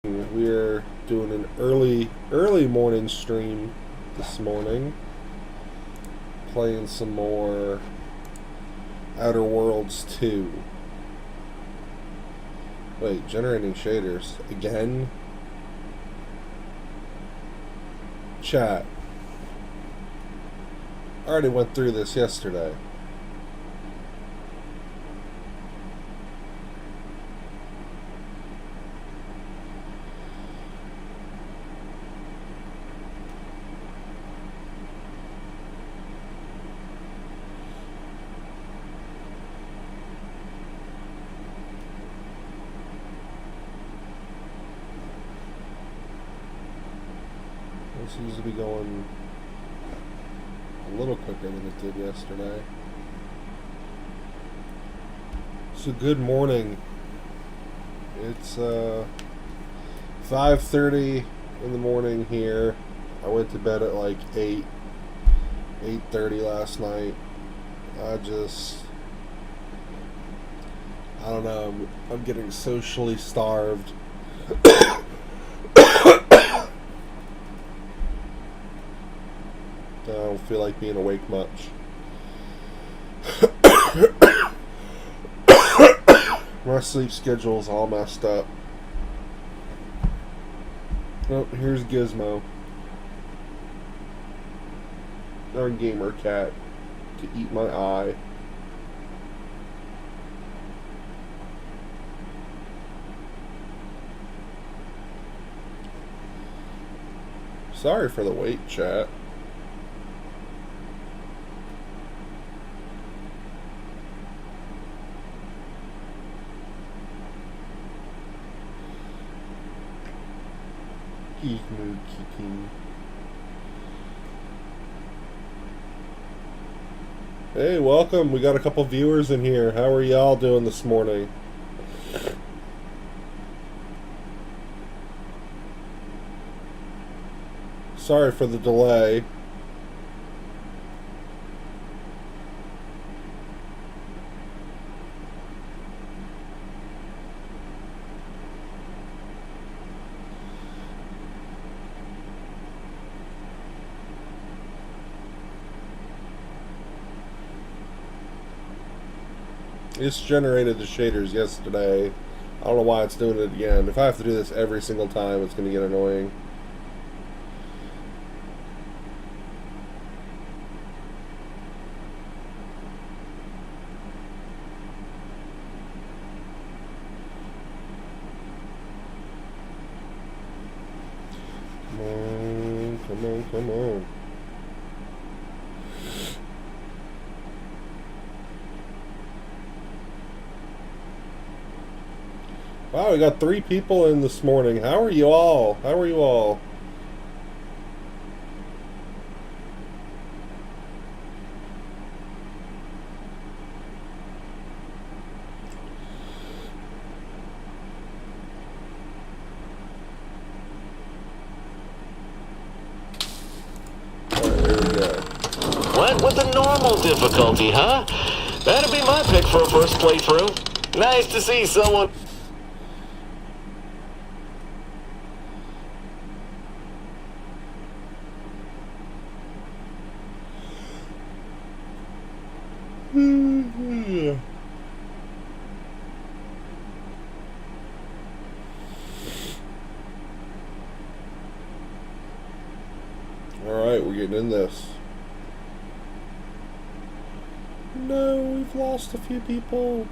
We're doing an early morning stream this morning. Playing some more Outer Worlds 2. Wait, generating shaders again? Chat. I already went through this yesterday. It seems to be going a little quicker than it did yesterday. So good morning. It's 5:30 in the morning here. I went to bed at like 8:30 last night. I don't know, I'm getting socially starved. I don't feel like being awake much. My sleep schedule's all messed up. Oh, here's Gizmo. Our gamer cat to eat my eye. Sorry for the wait, chat. Hey, welcome. We got a couple viewers in here. How are y'all doing this morning? Sorry for the delay. It's generated the shaders yesterday. I don't know why it's doing it again. If I have to do this every single time, it's going to get annoying. Come on, come on, come on. Wow, we got 3 people in this morning. How are you all? How are you all? Alright, here we go. Went with the normal difficulty, huh? That'd be my pick for a first playthrough. Nice to see someone. Alright, we're getting in this. No, we've lost a few people.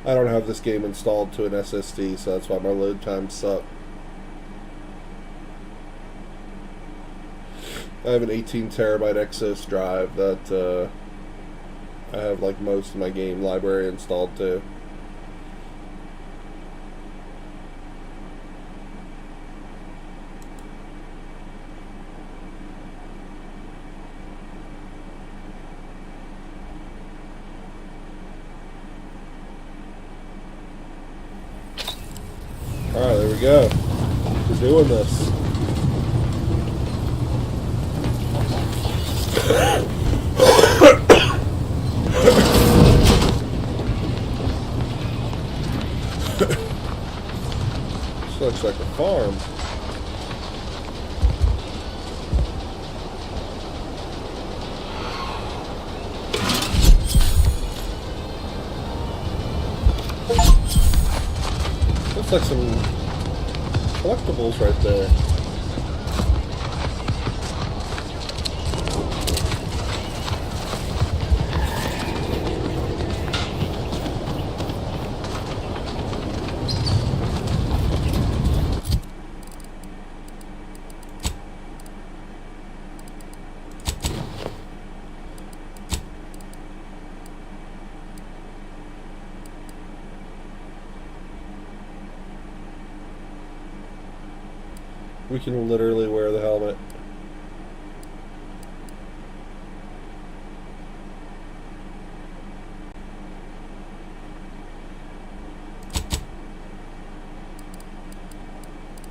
I don't have this game installed to an SSD, so that's why my load times suck. I have an 18 terabyte Exos drive that I have like most of my game library installed to. Alright, there we go. We're doing this. This looks like a farm. Looks like some collectibles right there. We can literally wear the helmet.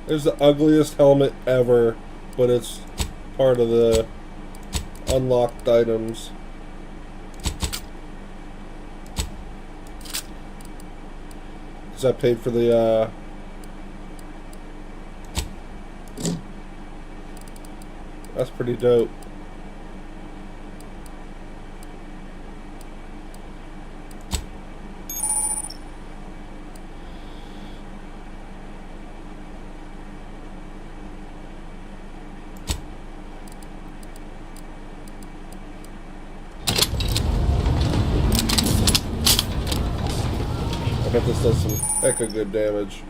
It's the ugliest helmet ever, but it's part of the unlocked items. Because I paid for the, that's pretty dope. I bet this does some hecka good damage.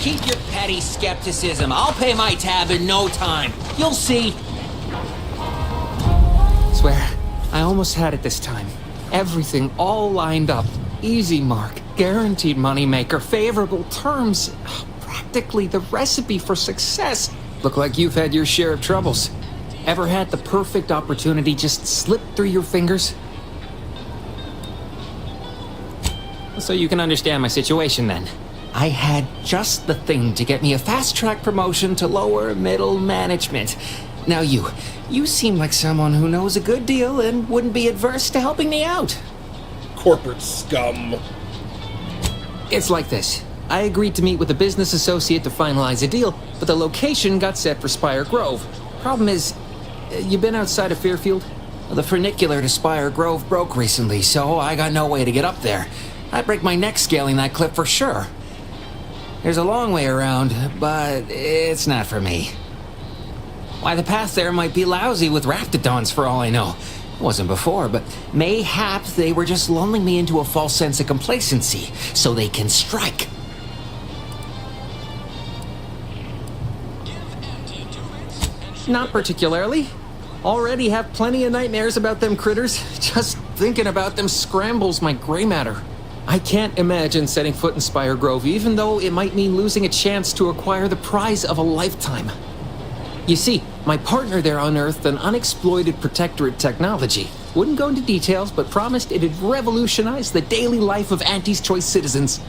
Keep your petty skepticism. I'll pay my tab in no time. You'll see. Swear, I almost had it this time. Everything all lined up. Easy mark, guaranteed moneymaker, favorable terms. Practically the recipe for success. Look like you've had your share of troubles. Ever had the perfect opportunity just slip through your fingers? So you can understand my situation then. I had just the thing to get me a fast-track promotion to lower middle management. Now you seem like someone who knows a good deal and wouldn't be adverse to helping me out. Corporate scum. It's like this. I agreed to meet with a business associate to finalize a deal, but the location got set for Spire Grove. Problem is, you been outside of Fairfield? The funicular to Spire Grove broke recently, so I got no way to get up there. I'd break my neck scaling that cliff for sure. There's a long way around, but it's not for me. Why, the path there might be lousy with raptidons for all I know. It wasn't before, but mayhaps they were just lulling me into a false sense of complacency so they can strike. Not particularly. Already have plenty of nightmares about them critters. Just thinking about them scrambles my gray matter. I can't imagine setting foot in Spire Grove, even though it might mean losing a chance to acquire the prize of a lifetime. You see, my partner there unearthed an unexploited protectorate technology. Wouldn't go into details, but promised it'd revolutionize the daily life of Auntie's Choice citizens.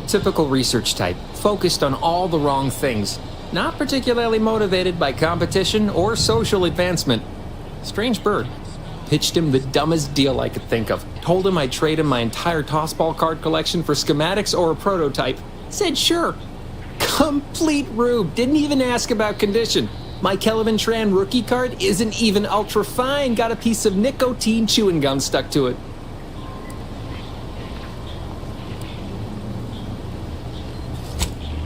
Typical research type, focused on all the wrong things. Not particularly motivated by competition or social advancement. Strange bird. Pitched him the dumbest deal I could think of. Told him I'd trade him my entire tossball card collection for schematics or a prototype. Said sure. Complete rube. Didn't even ask about condition. My Kelvin Tran rookie card isn't even ultra fine. Got a piece of nicotine chewing gum stuck to it.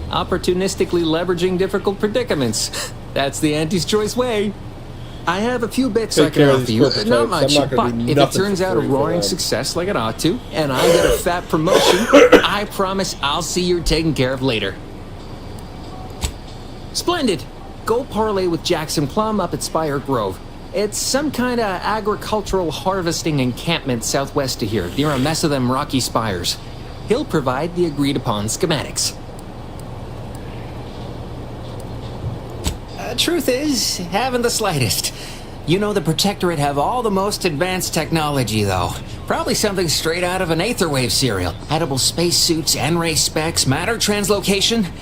Opportunistically leveraging difficult predicaments. That's the Auntie's Choice way. I have a few bits I can offer you, not much, but if it turns out a roaring success like it ought to, and I get a fat promotion, I promise I'll see you're taken care of later. Splendid. Go parlay with Jackson Plum up at Spire Grove. It's some kind of agricultural harvesting encampment southwest of here, near a mess of them rocky spires. He'll provide the agreed-upon schematics. Truth is, haven't the slightest. You know the Protectorate have all the most advanced technology, though. Probably something straight out of an Aetherwave serial. Edible spacesuits, N-ray specs, matter translocation.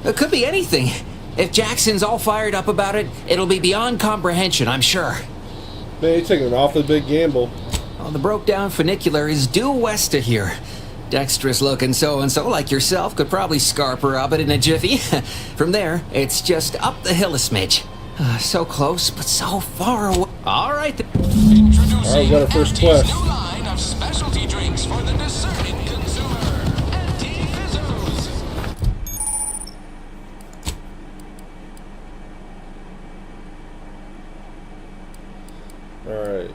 It could be anything. If Jackson's all fired up about it, it'll be beyond comprehension, I'm sure. Man, you're taking an awfully big gamble. Well, the broke-down funicular is due west of here. Dexterous-looking so-and-so like yourself could probably scarper up it in a jiffy. From there, it's just up the hill a smidge. So close, but so far away. All right. Alright, we got our first quest. New line of specialty drinks for the discerning consumer. Anti-Fizzos. Alright.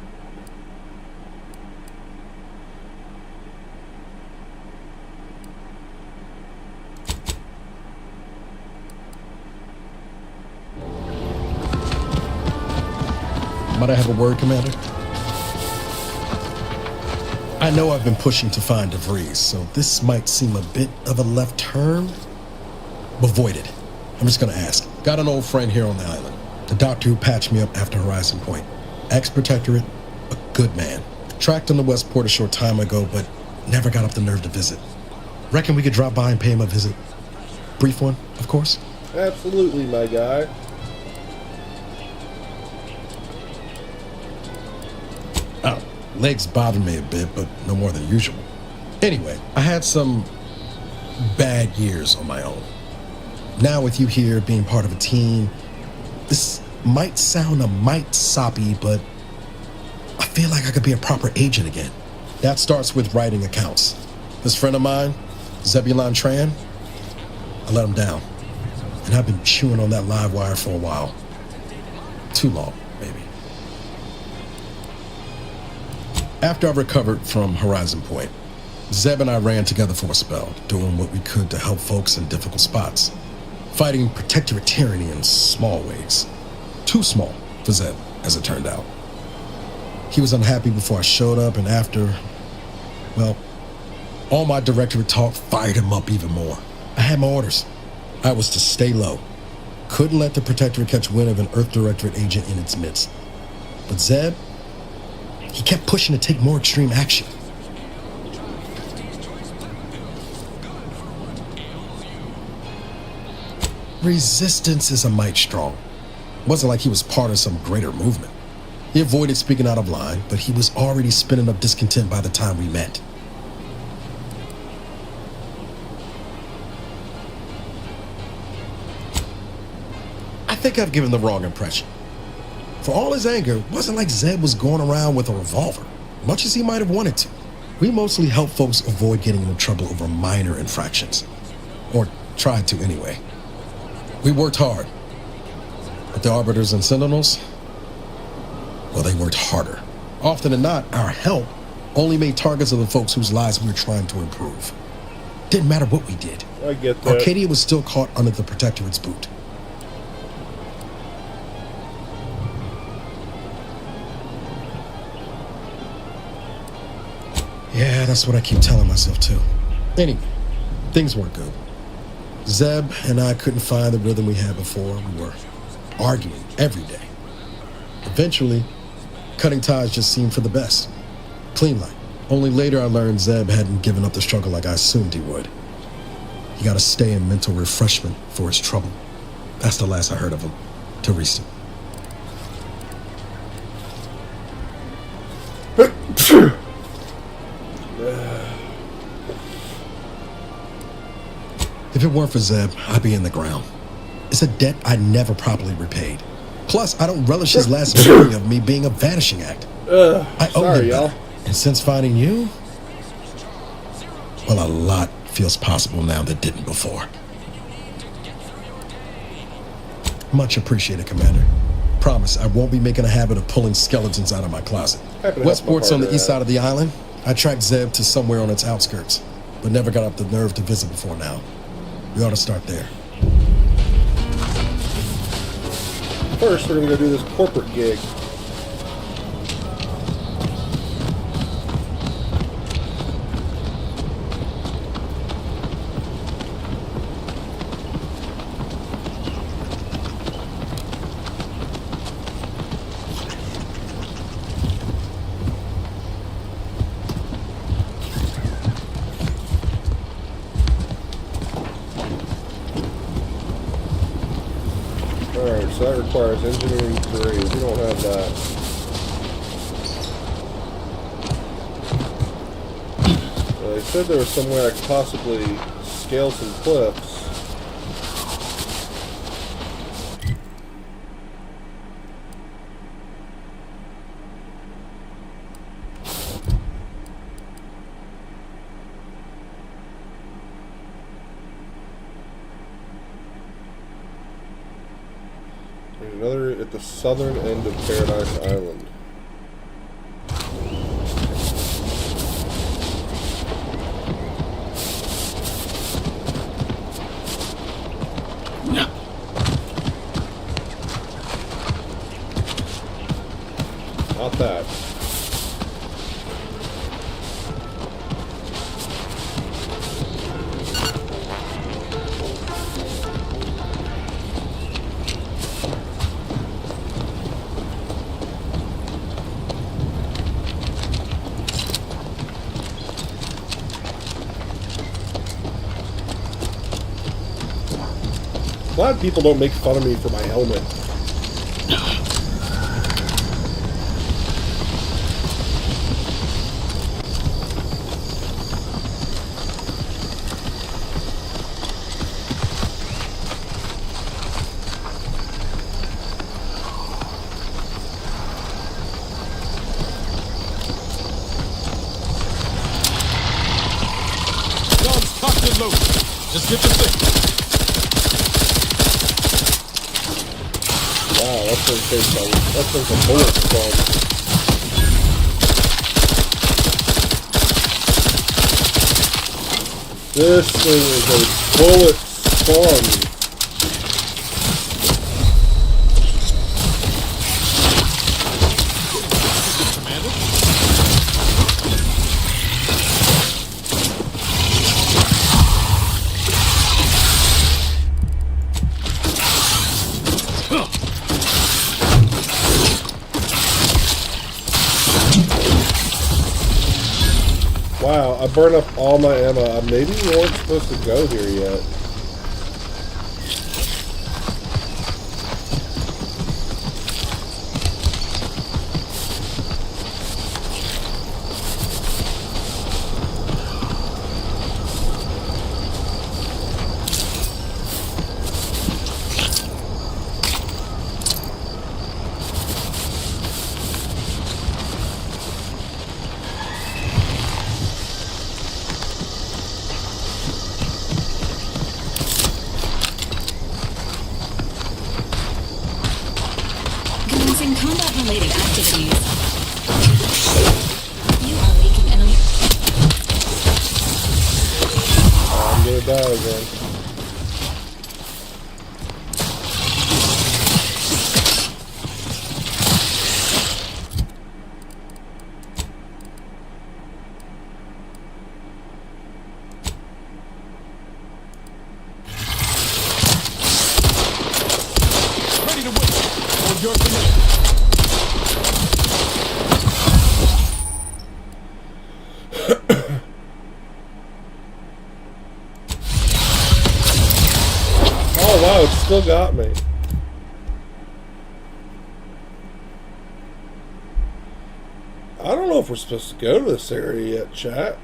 Might I have a word, Commander? I know I've been pushing to find DeVries, so this might seem a bit of a left turn, but void it. I'm just gonna ask. Got an old friend here on the island. The doctor who patched me up after Horizon Point. Ex-Protectorate, a good man. Tracked him to Westport a short time ago, but never got up the nerve to visit. Reckon we could drop by and pay him a visit? Brief one, of course. Absolutely, my guy. Oh, legs bother me a bit, but no more than usual. Anyway, I had some bad years on my own. Now with you here being part of a team, this might sound a mite soppy, but I feel like I could be a proper agent again. That starts with writing accounts. This friend of mine, Zebulon Tran, I let him down. And I've been chewing on that live wire for a while. Too long, maybe. After I recovered from Horizon Point, Zeb and I ran together for a spell, doing what we could to help folks in difficult spots. Fighting Protectorate tyranny in small ways. Too small for Zeb, as it turned out. He was unhappy before I showed up, and after, well, all my Directorate talk fired him up even more. I had my orders. I was to stay low. Couldn't let the Protectorate catch wind of an Earth Directorate agent in its midst. But Zeb, he kept pushing to take more extreme action. Resistance is a mite strong. Wasn't like he was part of some greater movement. He avoided speaking out of line, but he was already spinning up discontent by the time we met. I think I've given the wrong impression. For all his anger, it wasn't like Zeb was going around with a revolver, much as he might have wanted to. We mostly helped folks avoid getting into trouble over minor infractions. Or tried to anyway. We worked hard. But the Arbiters and Sentinels, well, they worked harder. Often than not, our help only made targets of the folks whose lives we were trying to improve. Didn't matter what we did. I get that. Arcadia was still caught under the Protectorate's boot. Yeah, that's what I keep telling myself too. Anyway, things weren't good. Zeb and I couldn't find the rhythm we had before. We were arguing every day. Eventually, cutting ties just seemed for the best. Clean line. Only later I learned Zeb hadn't given up the struggle like I assumed he would. He got to stay in mental refreshment for his trouble. That's the last I heard of him. Teresa. If it weren't for Zeb, I'd be in the ground. It's a debt I never properly repaid. Plus, I don't relish his last memory of me being a vanishing act. I owe him y'all. that. And since finding you, well, a lot feels possible now that didn't before. Much appreciated, Commander. Promise, I won't be making a habit of pulling skeletons out of my closet. Happy to help my Westport's on the partner east out. side of the island. I tracked Zeb to somewhere on its outskirts, but never got up the nerve to visit before now. We ought to start there. First, we're gonna go do this corporate gig. requires engineering 3. We don't have that. They said there was some way I could possibly scale some cliffs. There's another at the southern end of Paradise Island. Not that. Glad people don't make fun of me for my helmet. Guns cocked and loaded. Just get your thing. Wow, that's a bullet from. This thing is a bullet spawn. Wow, I burned up all my ammo. Maybe we weren't supposed to go here yet. Commencing combat-related activities. You are weak and enemy. I'm gonna die again. Ready to win. On your command. Oh wow, it still got me. I don't know if we're supposed to go to this area yet, chat.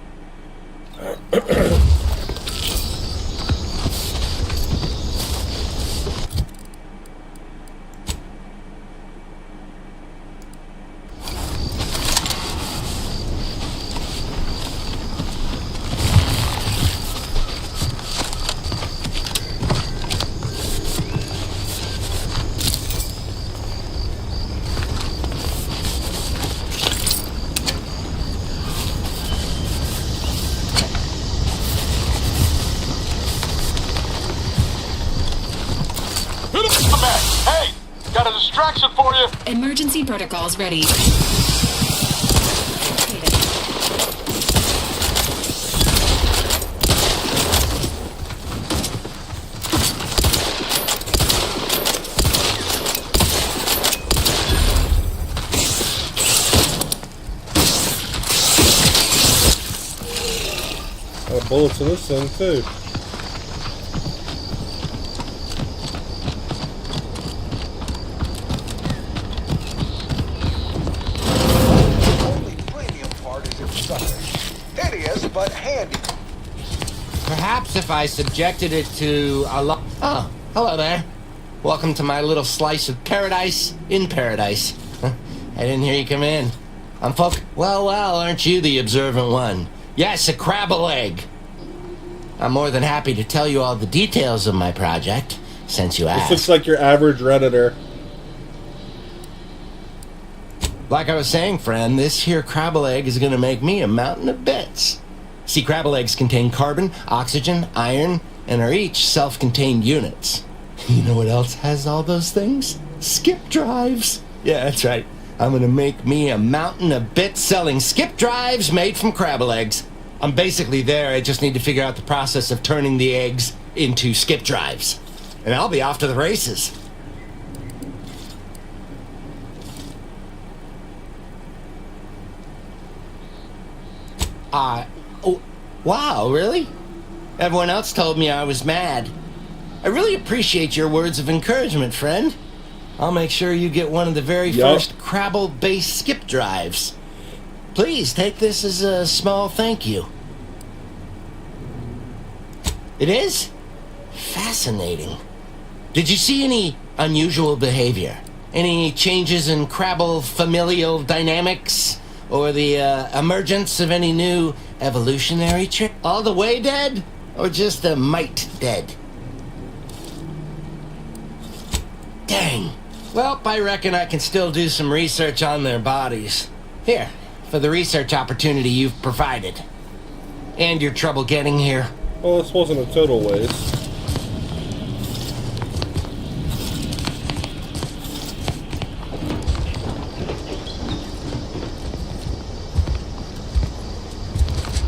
Hey, got a distraction for you. Emergency protocols ready. Bullets in this thing too. but handy. Perhaps if I subjected it to a lot. Oh, hello there. Welcome to my little slice of paradise in paradise. I didn't hear you come in. I'm folk. Well, aren't you the observant one? Yes, a crabble egg. I'm more than happy to tell you all the details of my project, since you This asked. looks like your average Redditor. Like I was saying, friend, this here crabble egg is gonna make me a mountain of bits. See, crabble eggs contain carbon, oxygen, iron, and are each self-contained units. You know what else has all those things? Skip drives. Yeah, that's right. I'm gonna make me a mountain of bits selling skip drives made from crabble eggs. I'm basically there. I just need to figure out the process of turning the eggs into skip drives. And I'll be off to the races. Oh, wow, really? Everyone else told me I was mad. I really appreciate your words of encouragement, friend. I'll make sure you get one of the very first Crabble-based skip drives. Please take this as a small thank you. It is? Fascinating. Did you see any unusual behavior? Any changes in Crabble familial dynamics? Or the emergence of any new evolutionary trick? All the way dead? Or just a mite dead? Dang. Well, I reckon I can still do some research on their bodies. Here, for the research opportunity you've provided. And your trouble getting here. Well, this wasn't a total waste.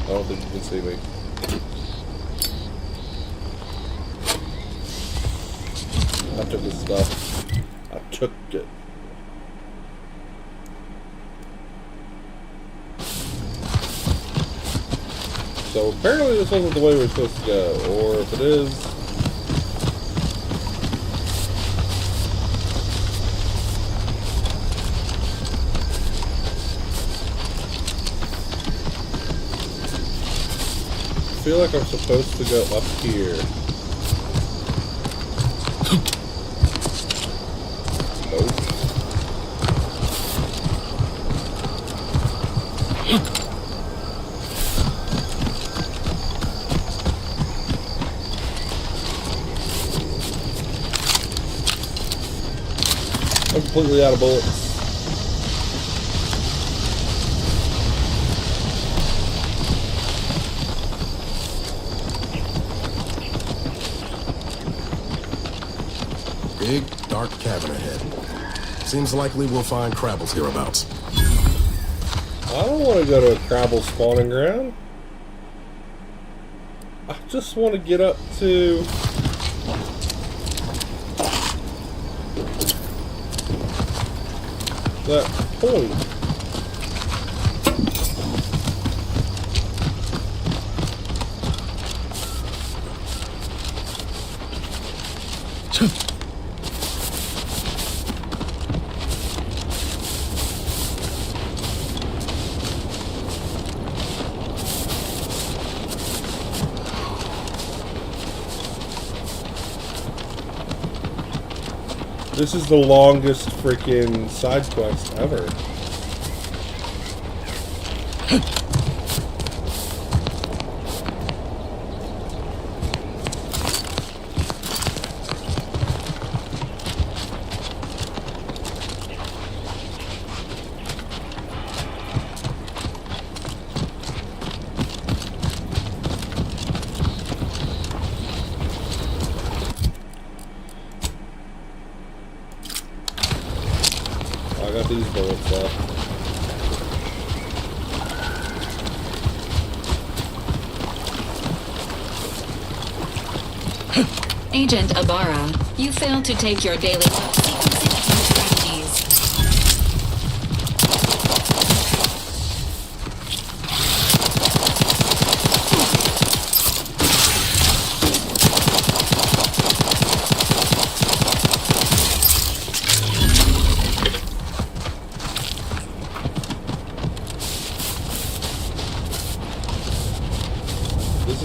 I don't think you can see me. I took his stuff. I took it. So apparently this wasn't the way we were supposed to go, or if it is... I feel like I'm supposed to go up here. Nope. I'm completely out of bullets. Big, dark cavern ahead. Seems likely we'll find Crabbles hereabouts. I don't want to go to a Crabble spawning ground. I just want to get up to... that point. This is the longest freaking side quest ever. I got these bullets left. Agent Ibarra, you failed to take your daily sequencing strategies.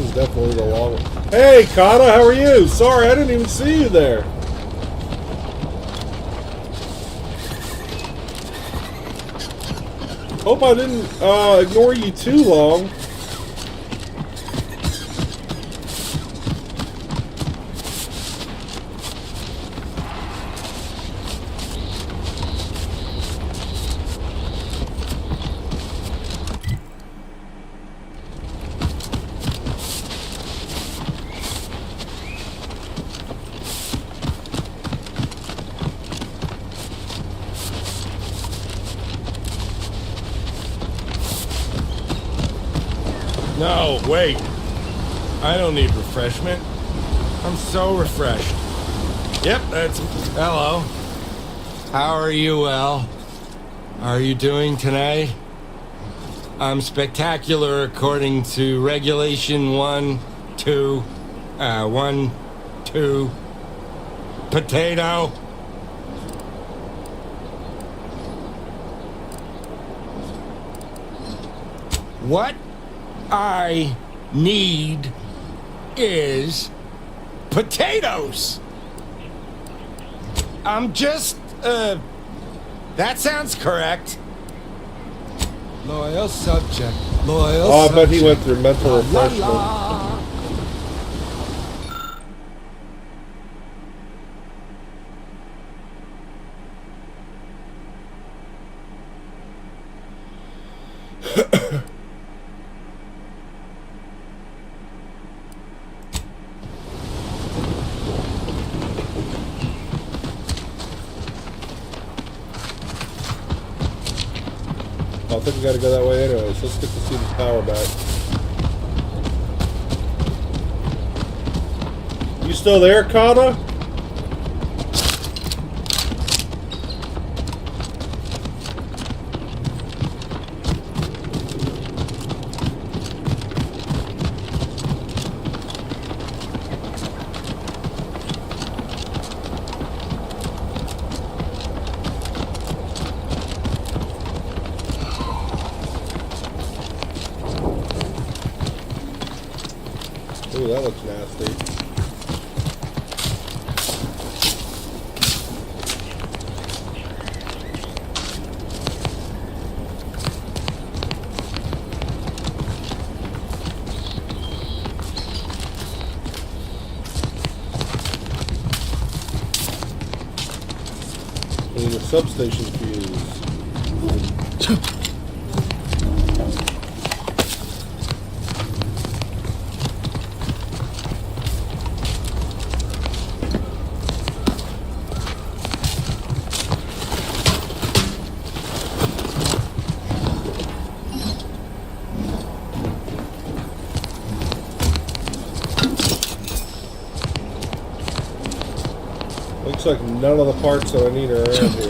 is definitely the long one. Hey, Kana, how are you? Sorry, I didn't even see you there. Hope I didn't ignore you too long. No, wait. I don't need refreshment. I'm so refreshed. Yep, that's... Hello. How are you, Al? How are you doing tonight? I'm spectacular according to regulation 1, 2... 1, 2... Potato. What I need is potatoes. I'm just, that sounds correct. Loyal subject. Loyal Oh, I bet he subject. went through mental refreshment. La. I think we gotta go that way anyway, so let's get to see the power back. You still there, Kana? Ooh, that looks nasty. We need a substation fuse. Looks like none of the parts that I need are around here.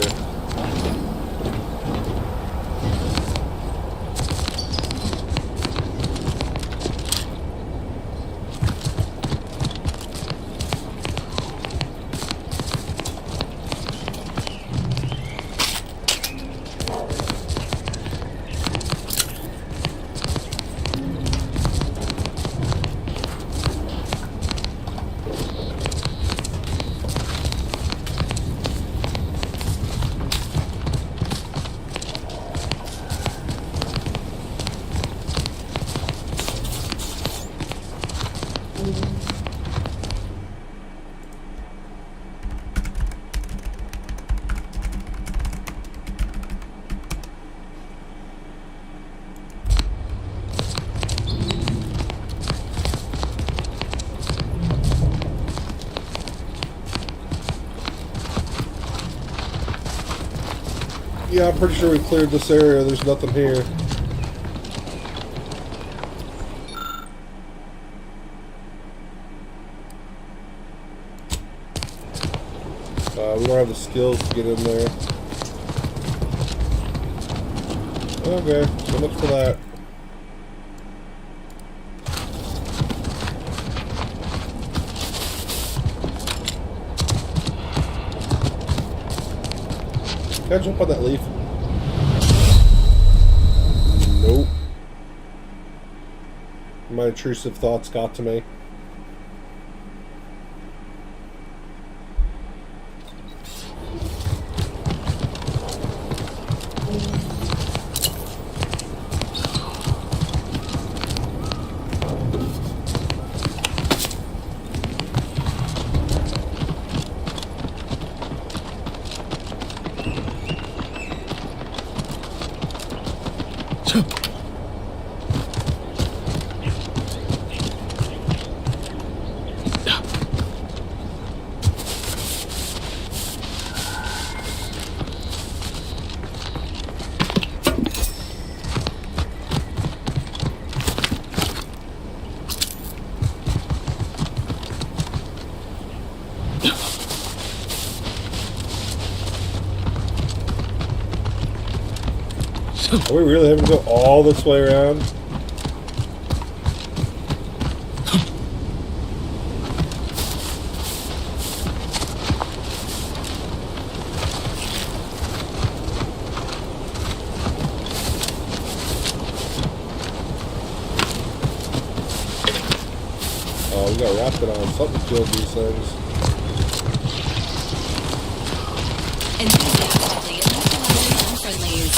Yeah, I'm pretty sure we cleared this area. There's nothing here. We don't have the skills to get in there. Okay, so much for that. Can I jump on that leaf? Nope. My intrusive thoughts got to me. Are we really having to go all this way around? Oh, we got rapid on. Something killed these things. Enthusiastically neutralizing unfriendlies.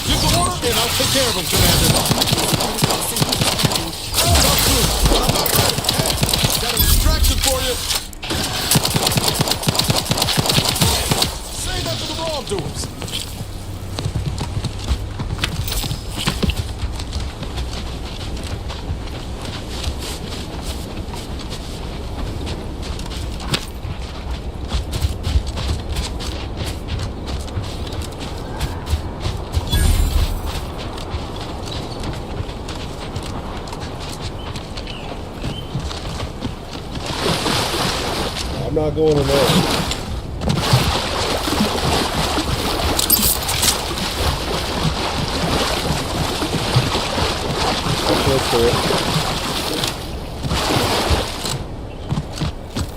Give the order and I'll take care of him, Commander. I'm not ready. Hey, got a distraction for you. Save that for the wrongdoers. I'm not going in there.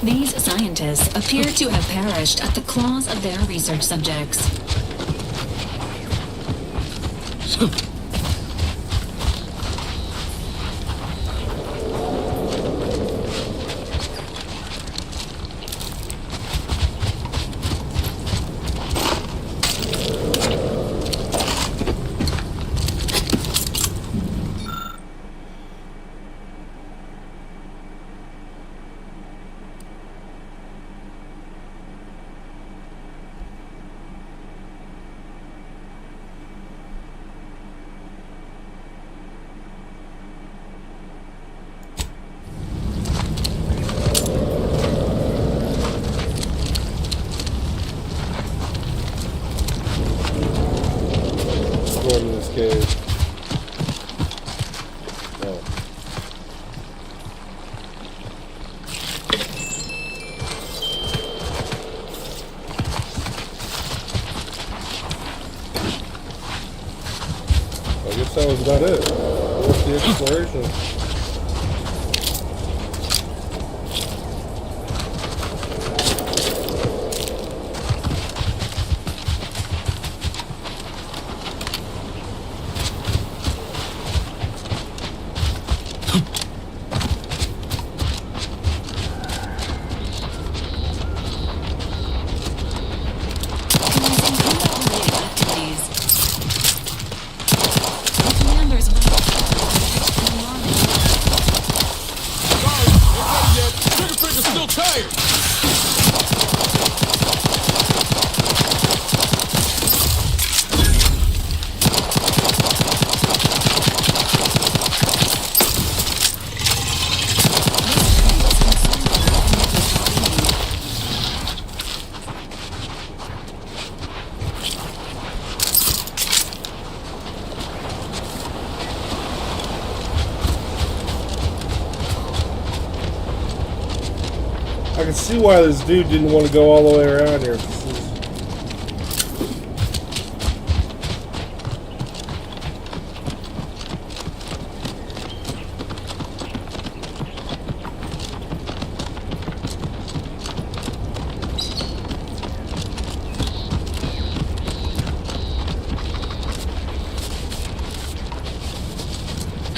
These scientists appear to have perished at the claws of their research subjects. Going in this cave. No. I guess that was about it. What's the exploration? I can see why this dude didn't want to go all the way around here. This is...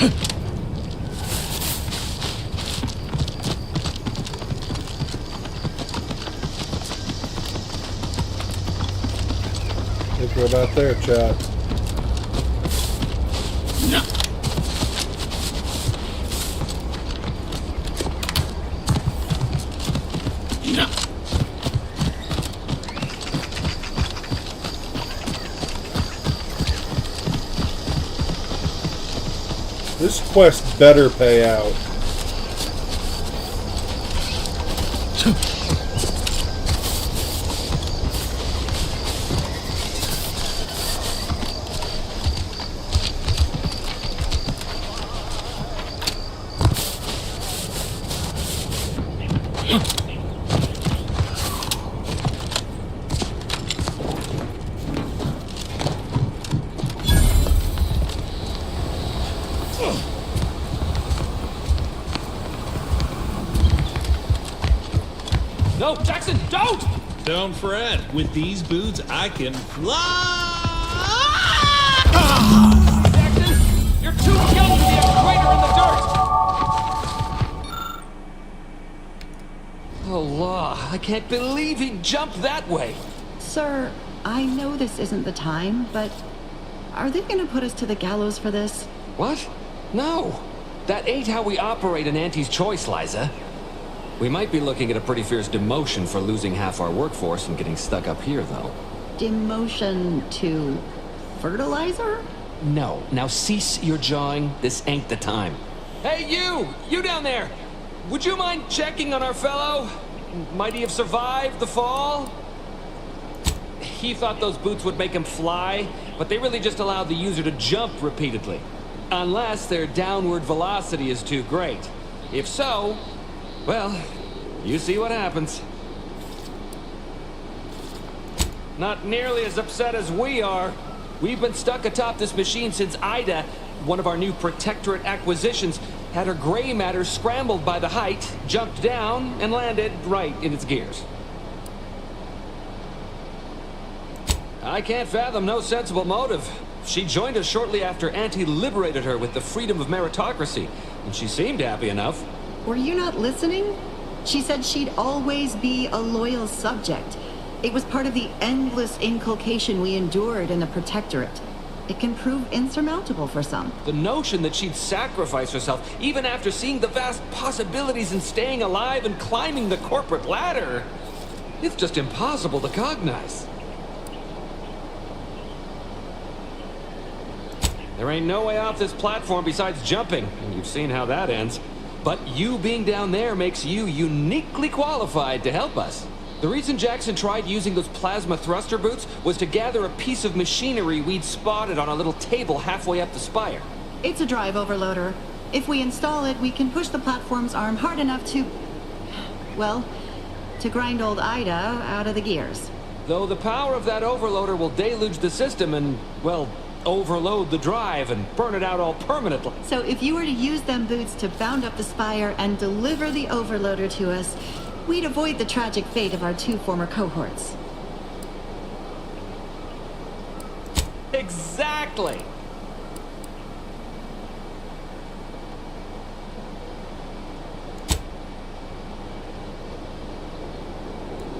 I think we're about there, chat. This quest better pay out. No, Jackson, don't! Don't fret. With these boots, I can fly. Jackson, you're too young to be a crater in the dirt! Oh, law, I can't believe he jumped that way. Sir, I know this isn't the time, but are they gonna put us to the gallows for this? What? No. That ain't how we operate in Auntie's Choice, Liza. We might be looking at a pretty fierce demotion for losing half our workforce and getting stuck up here, though. Demotion to fertilizer? No. Now cease your jawing. This ain't the time. Hey, you! You down there! Would you mind checking on our fellow? Might he have survived the fall? He thought those boots would make him fly, but they really just allowed the user to jump repeatedly. Unless their downward velocity is too great. If so, well, you see what happens. Not nearly as upset as we are. We've been stuck atop this machine since Ida, one of our new Protectorate acquisitions, had her gray matter scrambled by the height, jumped down, and landed right in its gears. I can't fathom no sensible motive. She joined us shortly after Auntie liberated her with the freedom of meritocracy, and she seemed happy enough. Were you not listening? She said she'd always be a loyal subject. It was part of the endless inculcation we endured in the Protectorate. It can prove insurmountable for some. The notion that she'd sacrifice herself, even after seeing the vast possibilities in staying alive and climbing the corporate ladder, it's just impossible to cognize. There ain't no way off this platform besides jumping, and you've seen how that ends. But you being down there makes you uniquely qualified to help us. The reason Jackson tried using those plasma thruster boots was to gather a piece of machinery we'd spotted on a little table halfway up the spire. It's a drive overloader. If we install it, we can push the platform's arm hard enough to... well, to grind old Ida out of the gears. Though the power of that overloader will deluge the system and, well, overload the drive and burn it out all permanently. So if you were to use them boots to bound up the spire and deliver the overloader to us, we'd avoid the tragic fate of our two former cohorts. Exactly!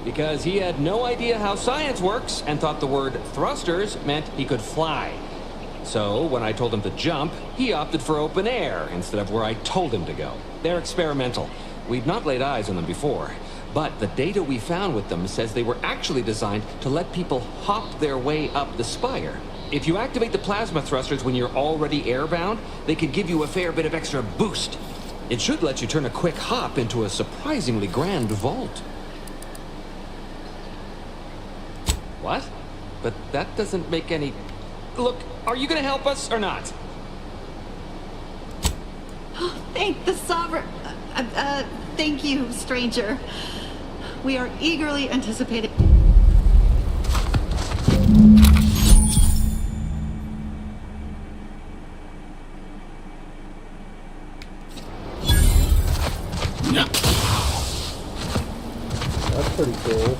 Because he had no idea how science works and thought the word thrusters meant he could fly. So, when I told him to jump, he opted for open air instead of where I told him to go. They're experimental. We'd not laid eyes on them before, but the data we found with them says they were actually designed to let people hop their way up the spire. If you activate the plasma thrusters when you're already airbound, they could give you a fair bit of extra boost. It should let you turn a quick hop into a surprisingly grand vault. What? But that doesn't make any... Look, are you gonna help us or not? Thank the Sovereign... thank you, stranger. We are eagerly anticipating... That's pretty cool.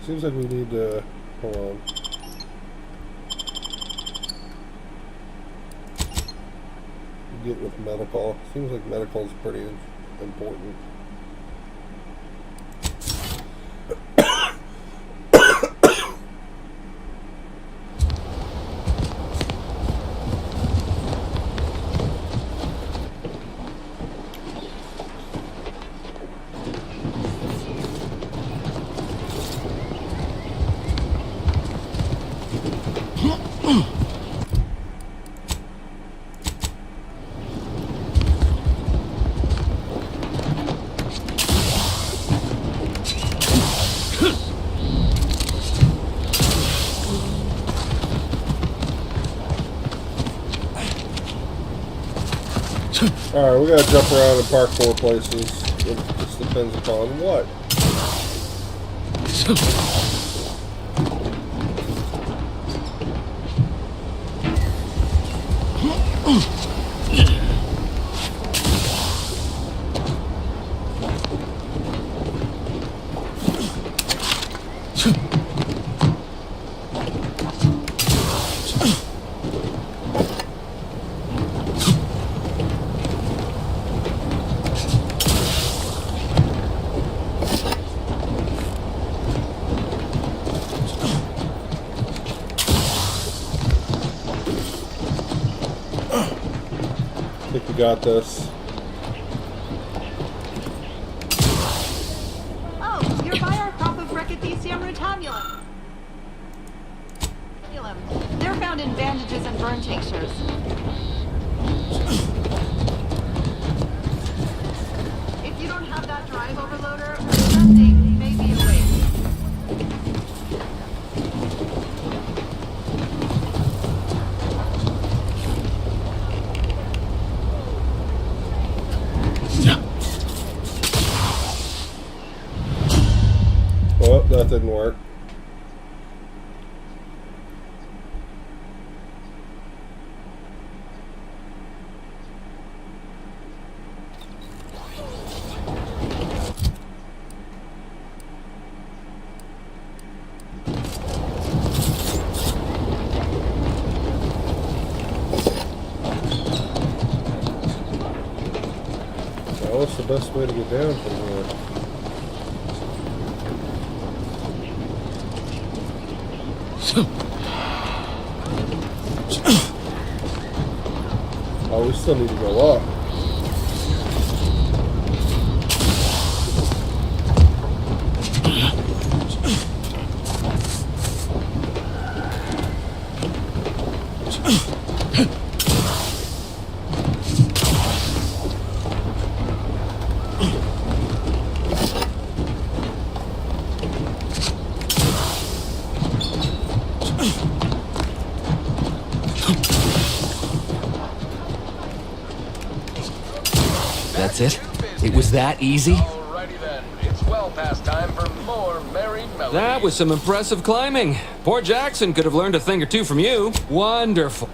Seems like we need to... Hold on. Get with medical. Seems like medical is pretty important. Alright, we gotta jump around and park 4 places. It just depends upon what. I think we got this. Oh, you're by our crop of Brachythecium rutabulum. They're found in bandages and burn tinctures. If you don't have that drive overloader, testing may be a waste. Oh, that didn't work. Now, what's the best way to get down from here? Oh, we still need to go up. That's it? It was that easy? Alrighty then. It's well past time for more merry melodies. That was some impressive climbing. Poor Jackson could have learned a thing or two from you. Wonderful.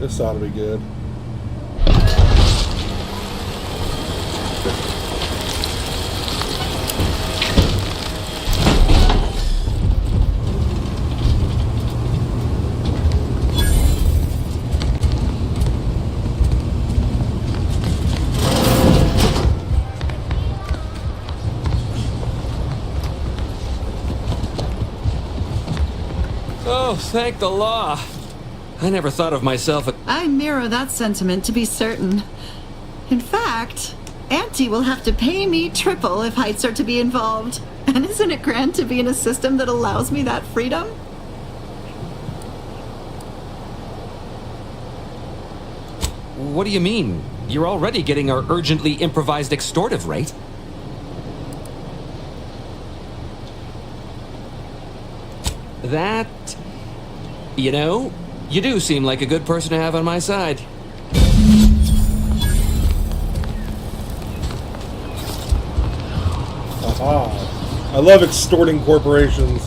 This ought to be good. Oh, thank the law. I never thought of myself a... I mirror that sentiment, to be certain. In fact, Auntie will have to pay me triple if heights are to be involved. And isn't it grand to be in a system that allows me that freedom? What do you mean? You're already getting our urgently improvised extortive rate. That... You know, you do seem like a good person to have on my side. Aha. I love extorting corporations.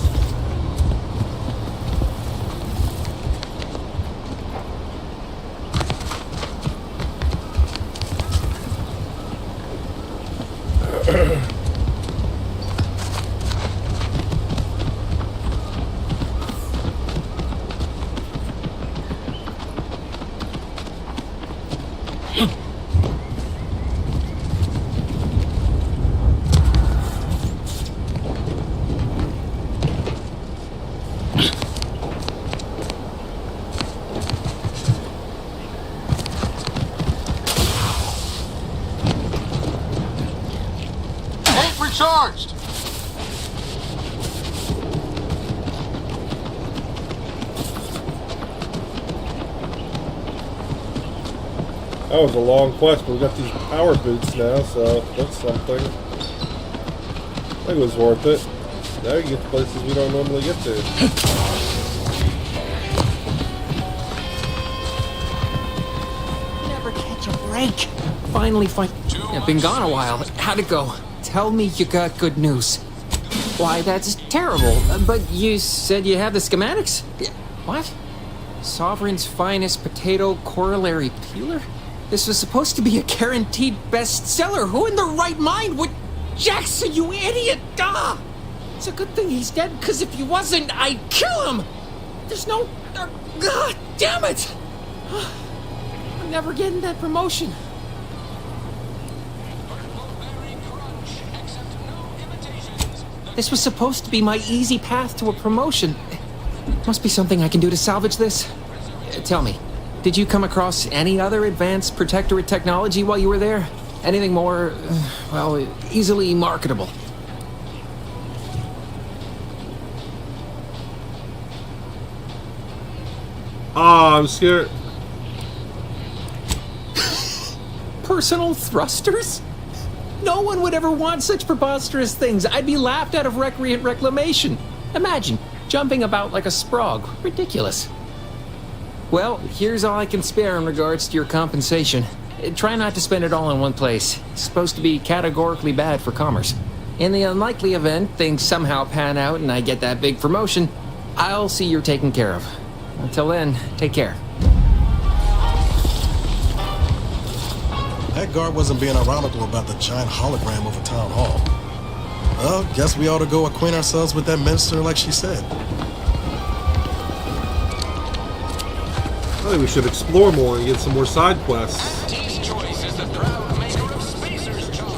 Tank recharged. That was a long quest, but we got these power boots now, so that's something. I think it was worth it. Now you get to places we don't normally get to. Never catch a break. Finally, I've been gone a while. How'd it go? Tell me you got good news. Why, that's terrible. But you said you have the schematics? What? Sovereign's finest potato corollary peeler? This was supposed to be a guaranteed bestseller. Who in their right mind would... Jackson, you idiot! Ah! It's a good thing he's dead, because if he wasn't, I'd kill him! There's no... God damn it! I'm never getting that promotion. This was supposed to be my easy path to a promotion. Must be something I can do to salvage this. Tell me, did you come across any other advanced protectorate technology while you were there? Anything more, well, easily marketable? Ah, I'm scared. Personal thrusters? No one would ever want such preposterous things. I'd be laughed out of recreant reclamation. Imagine, jumping about like a sprog. Ridiculous. Well, here's all I can spare in regards to your compensation. Try not to spend it all in one place. It's supposed to be categorically bad for commerce. In the unlikely event things somehow pan out and I get that big promotion, I'll see you're taken care of. Until then, take care. That guard wasn't being ironical about the giant hologram over Town Hall. Well, guess we ought to go acquaint ourselves with that minister like she said. I think we should explore more and get some more side quests. Choice is the proud maker of Spacer's Jaw.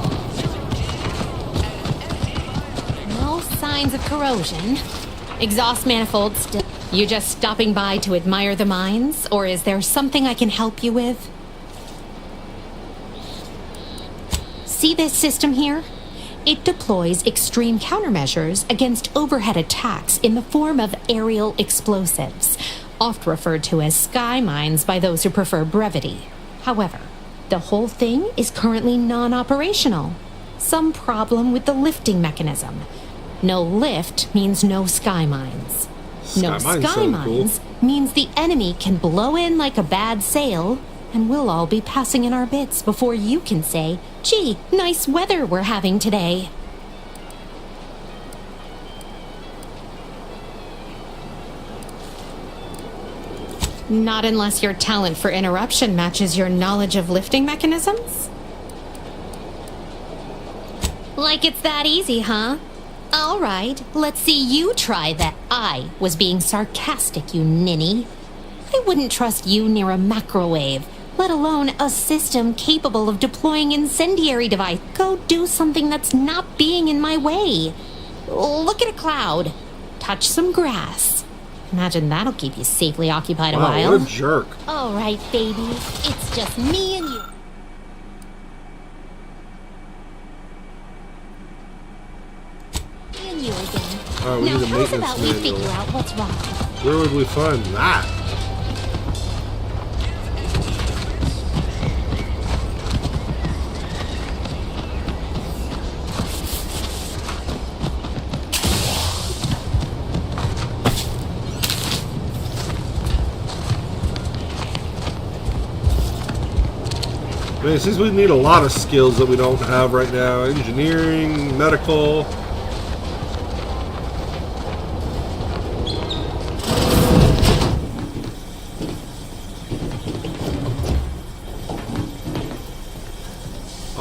No signs of corrosion. Exhaust manifold still. You just stopping by to admire the mines, or is there something I can help you with? See this system here? It deploys extreme countermeasures against overhead attacks in the form of aerial explosives, oft referred to as sky mines by those who prefer brevity. However, the whole thing is currently non-operational. Some problem with the lifting mechanism. No lift means no sky mines. No sky mines means the enemy can blow in like a bad sail, and we'll all be passing in our bits before you can say, gee, nice weather we're having today. Not unless your talent for interruption matches your knowledge of lifting mechanisms? Like it's that easy, huh? All right, let's see you try that. I was being sarcastic, you ninny. I wouldn't trust you near a macrowave, let alone a system capable of deploying incendiary device. Go do something that's not being in my way. Look at a cloud. Touch some grass. Imagine that'll keep you safely occupied a while. What a jerk. All right, baby. It's just me and you. Me and you again. Alright, we now, need a how's maintenance about we manual. figure out what's wrong? Where would we find that? mean, it seems we need a lot of skills that we don't have right now. Engineering, medical.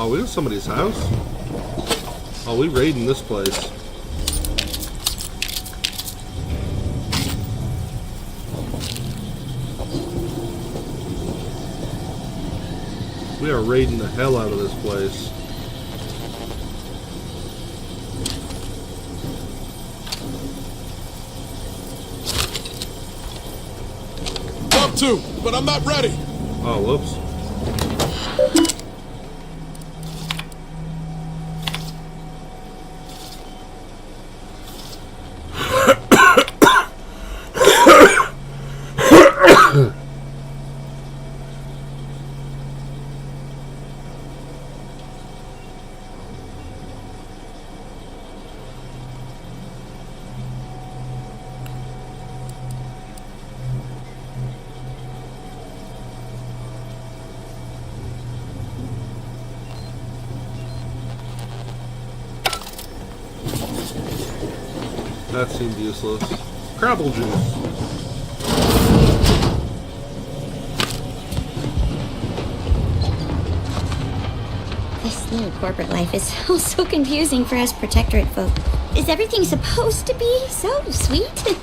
Oh, we in somebody's house? Oh, we raiding this place. We are raiding the hell out of this place. Up to, but I'm not ready. Oh, whoops. That seemed useless. Crabble juice. This new corporate life is so confusing for us Protectorate folk. Is everything supposed to be so sweet?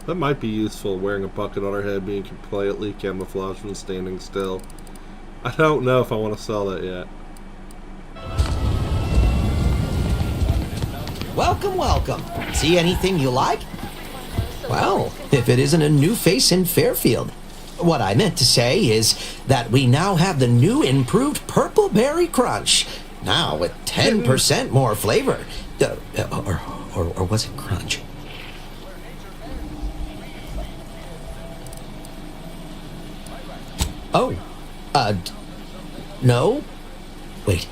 That might be useful, wearing a bucket on our head, being completely camouflaged when standing still. I don't know if I want to sell that yet. Welcome, welcome. See anything you like? Well, if it isn't a new face in Fairfield. What I meant to say is that we now have the new improved Purple Berry Crunch. Now with 10% more flavor. Or was it crunch? Oh, no? Wait,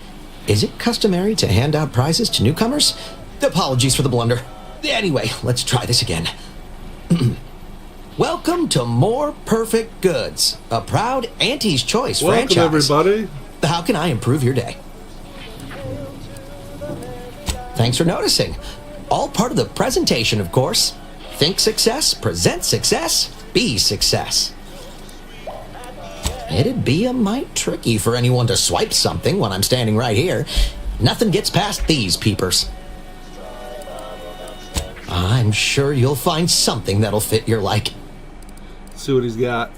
is it customary to hand out prizes to newcomers? Apologies for the blunder. Anyway, let's try this again. Welcome to More Perfect Goods, a proud Auntie's Choice franchise. Welcome, everybody. How can I improve your day? Thanks for noticing. All part of the presentation, of course. Think success, present success, be success. It'd be a mite tricky for anyone to swipe something when I'm standing right here. Nothing gets past these peepers. I'm sure you'll find something that'll fit your like. See what he's got.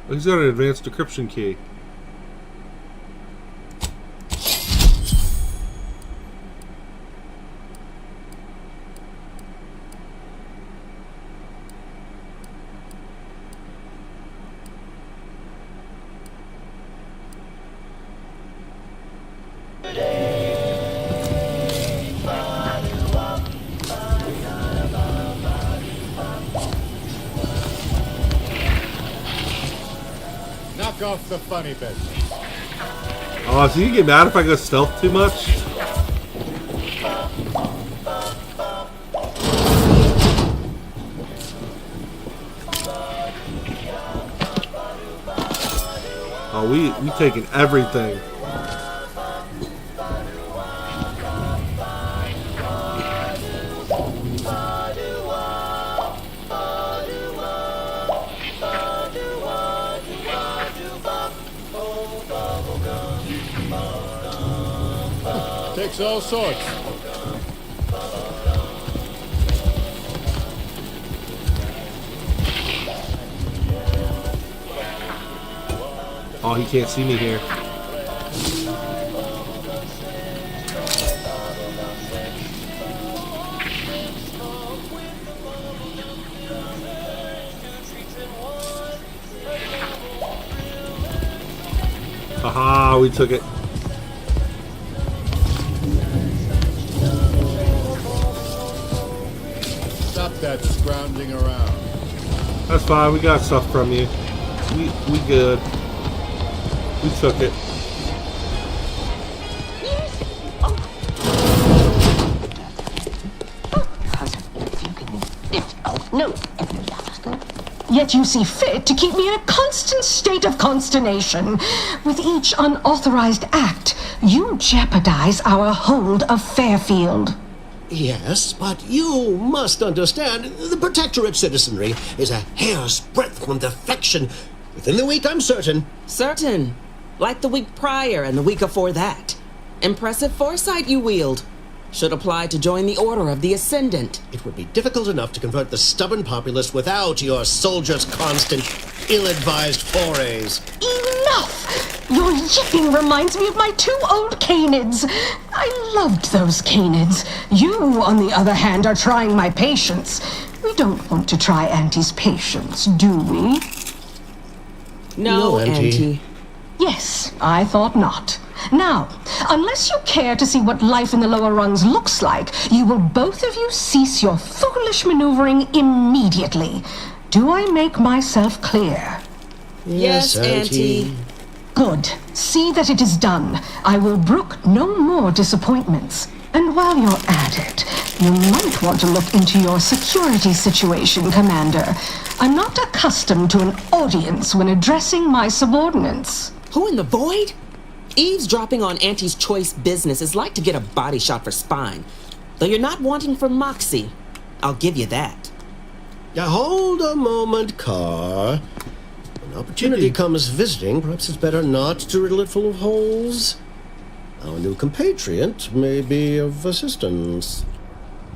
Oh, he's got an advanced decryption key. Knock off the funny bit. Oh, so you get mad if I go stealth too much? Oh, we taking everything. Takes all sorts. Oh, he can't see me here. Haha, we took it. Stop that scrounging around. That's fine, we got stuff from you. We good. We took it. No. Yet you see fit to keep me in a constant state of consternation. With each unauthorized act, you jeopardize our hold of Fairfield. Yes, but you must understand, the Protectorate citizenry is a hair's breadth from defection. Within the week, I'm certain. Certain. Like the week prior and the week before that. Impressive foresight you wield. Should apply to join the Order of the Ascendant. It would be difficult enough to convert the stubborn populace without your soldiers' constant, ill-advised forays. Enough! Your yipping reminds me of my 2 old canids. I loved those canids. You, on the other hand, are trying my patience. We don't want to try Auntie's patience, do we? No, Auntie. Yes, I thought not. Now, unless you care to see what life in the lower rungs looks like, you will both of you cease your foolish maneuvering immediately. Do I make myself clear? Yes, Auntie. Good. See that it is done. I will brook no more disappointments. And while you're at it, you might want to look into your security situation, Commander. I'm not accustomed to an audience when addressing my subordinates. Who in the void? Eavesdropping on Auntie's choice business is like to get a body shot for spine. Though you're not wanting for moxie. I'll give you that. Now, hold a moment, Carr. When opportunity comes visiting, perhaps it's better not to riddle it full of holes. Our new compatriot may be of assistance.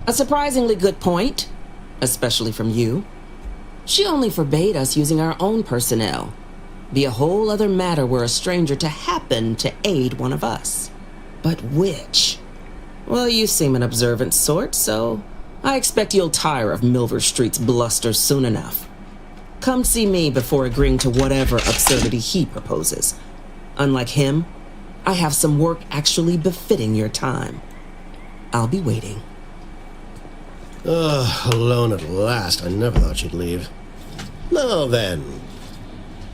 A surprisingly good point. Especially from you. She only forbade us using our own personnel. Be a whole other matter were a stranger to happen to aid one of us. But which? Well, you seem an observant sort, so I expect you'll tire of Milver Street's bluster soon enough. Come see me before agreeing to whatever absurdity he proposes. Unlike him, I have some work actually befitting your time. I'll be waiting. Alone at last. I never thought she'd leave. Now then,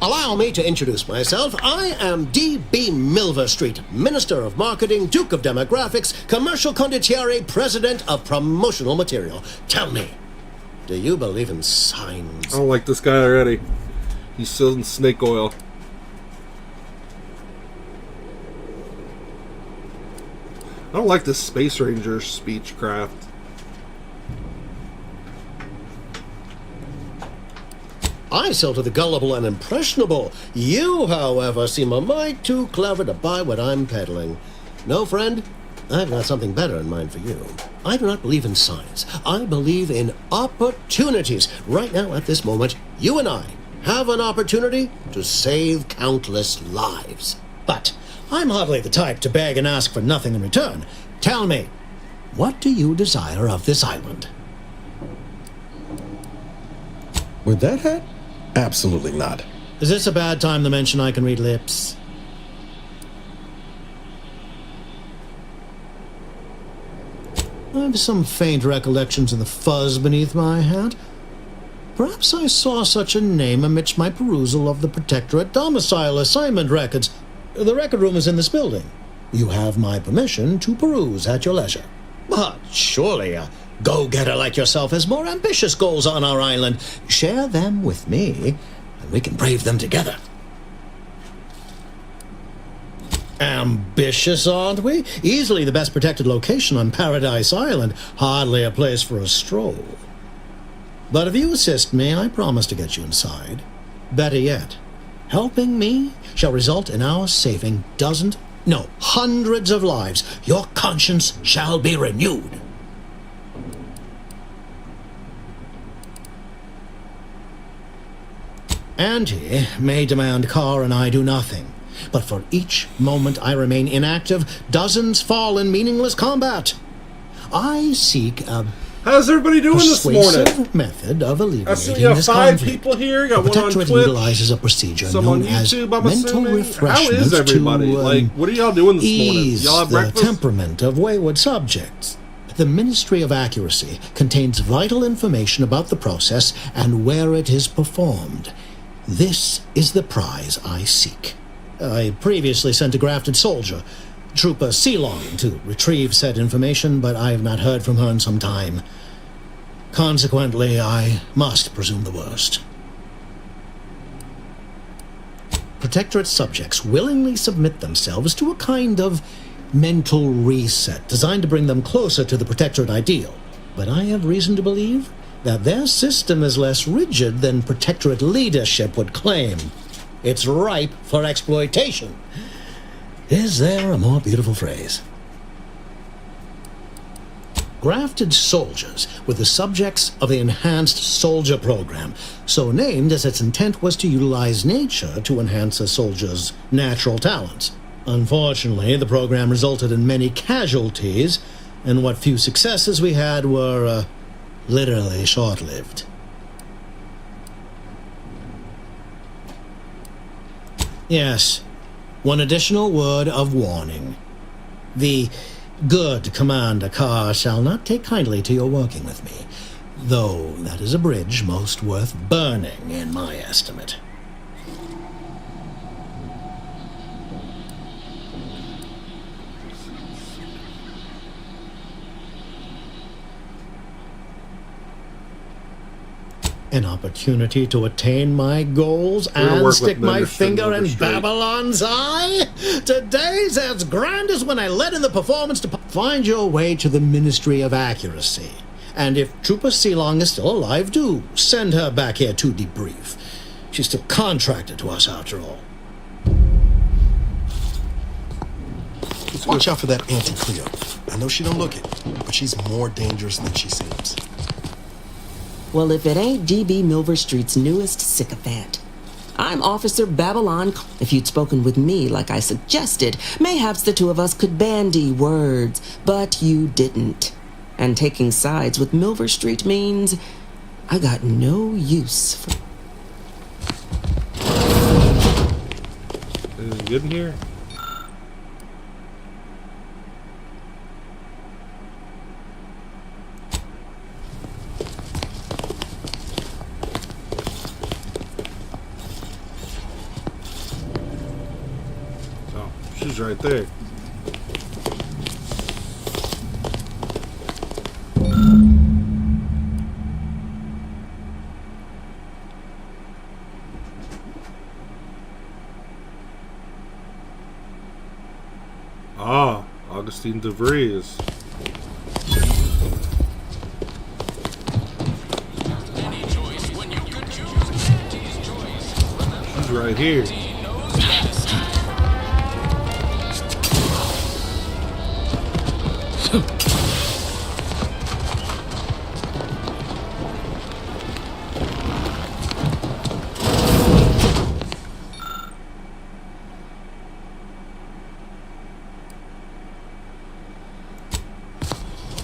allow me to introduce myself. I am D.B. Milver Street, Minister of Marketing, Duke of Demographics, Commercial Condottiere, President of Promotional Material. Tell me, do you believe in signs? I don't like this guy already. He's selling snake oil. I don't like this Space Ranger speechcraft. I sell to the gullible and impressionable. You, however, seem a mite too clever to buy what I'm peddling. No, friend, I've got something better in mind for you. I do not believe in science. I believe in opportunities. Right now, at this moment, you and I have an opportunity to save countless lives. But I'm hardly the type to beg and ask for nothing in return. Tell me, what do you desire of this island? With that hat? Absolutely not. Is this a bad time to mention I can read lips? I have some faint recollections of the fuzz beneath my hat. Perhaps I saw such a name amidst my perusal of the Protectorate domicile assignment records. The record room is in this building. You have my permission to peruse at your leisure. But surely a go-getter like yourself has more ambitious goals on our island. Share them with me, and we can brave them together. Ambitious, aren't we? Easily the best protected location on Paradise Island. Hardly a place for a stroll. But if you assist me, I promise to get you inside. Better yet, helping me shall result in our saving dozens no, hundreds of lives, your conscience shall be renewed. Auntie may demand Carr and I do nothing, but for each moment I remain inactive, dozens fall in meaningless combat. I seek a how's everybody doing this morning? persuasive method of alleviating I see you got this 5 conflict. people here. Got The one on Protectorate Twitch. utilizes a procedure Some known on as YouTube, I'm mental assuming. How refreshment is everybody? to Like, what are y'all doing this morning? ease Y'all have the breakfast? temperament of wayward subjects. The Ministry of Accuracy contains vital information about the process and where it is performed. This is the prize I seek. I previously sent a grafted soldier, Trooper Ceylon, to retrieve said information, but I have not heard from her in some time. Consequently, I must presume the worst. Protectorate subjects willingly submit themselves to a kind of mental reset designed to bring them closer to the Protectorate ideal. But I have reason to believe that their system is less rigid than Protectorate leadership would claim. It's ripe for exploitation. Is there a more beautiful phrase? Grafted soldiers were the subjects of the Enhanced Soldier Program, so named as its intent was to utilize nature to enhance a soldier's natural talents. Unfortunately, the program resulted in many casualties, and what few successes we had were, literally short-lived. Yes, one additional word of warning. The good Commander Carr shall not take kindly to your working with me, though that is a bridge most worth burning in my estimate. An opportunity to attain my goals and stick my finger in Babylon's eye? Today's as grand as when I led in the performance to find your way to the Ministry of Accuracy. And if Trooper Ceylon is still alive, do send her back here to debrief. She's still contracted to us after all. Watch out for that Auntie Cleo. I know she don't look it, but she's more dangerous than she seems. Well, if it ain't DB Milver Street's newest sycophant. I'm Officer Babylon. If you'd spoken with me like I suggested, mayhaps the two of us could bandy words, but you didn't. And taking sides with Milver Street means I got no use for... Is it good in here? She's right there. Ah, Augustine DeVries. She's right here.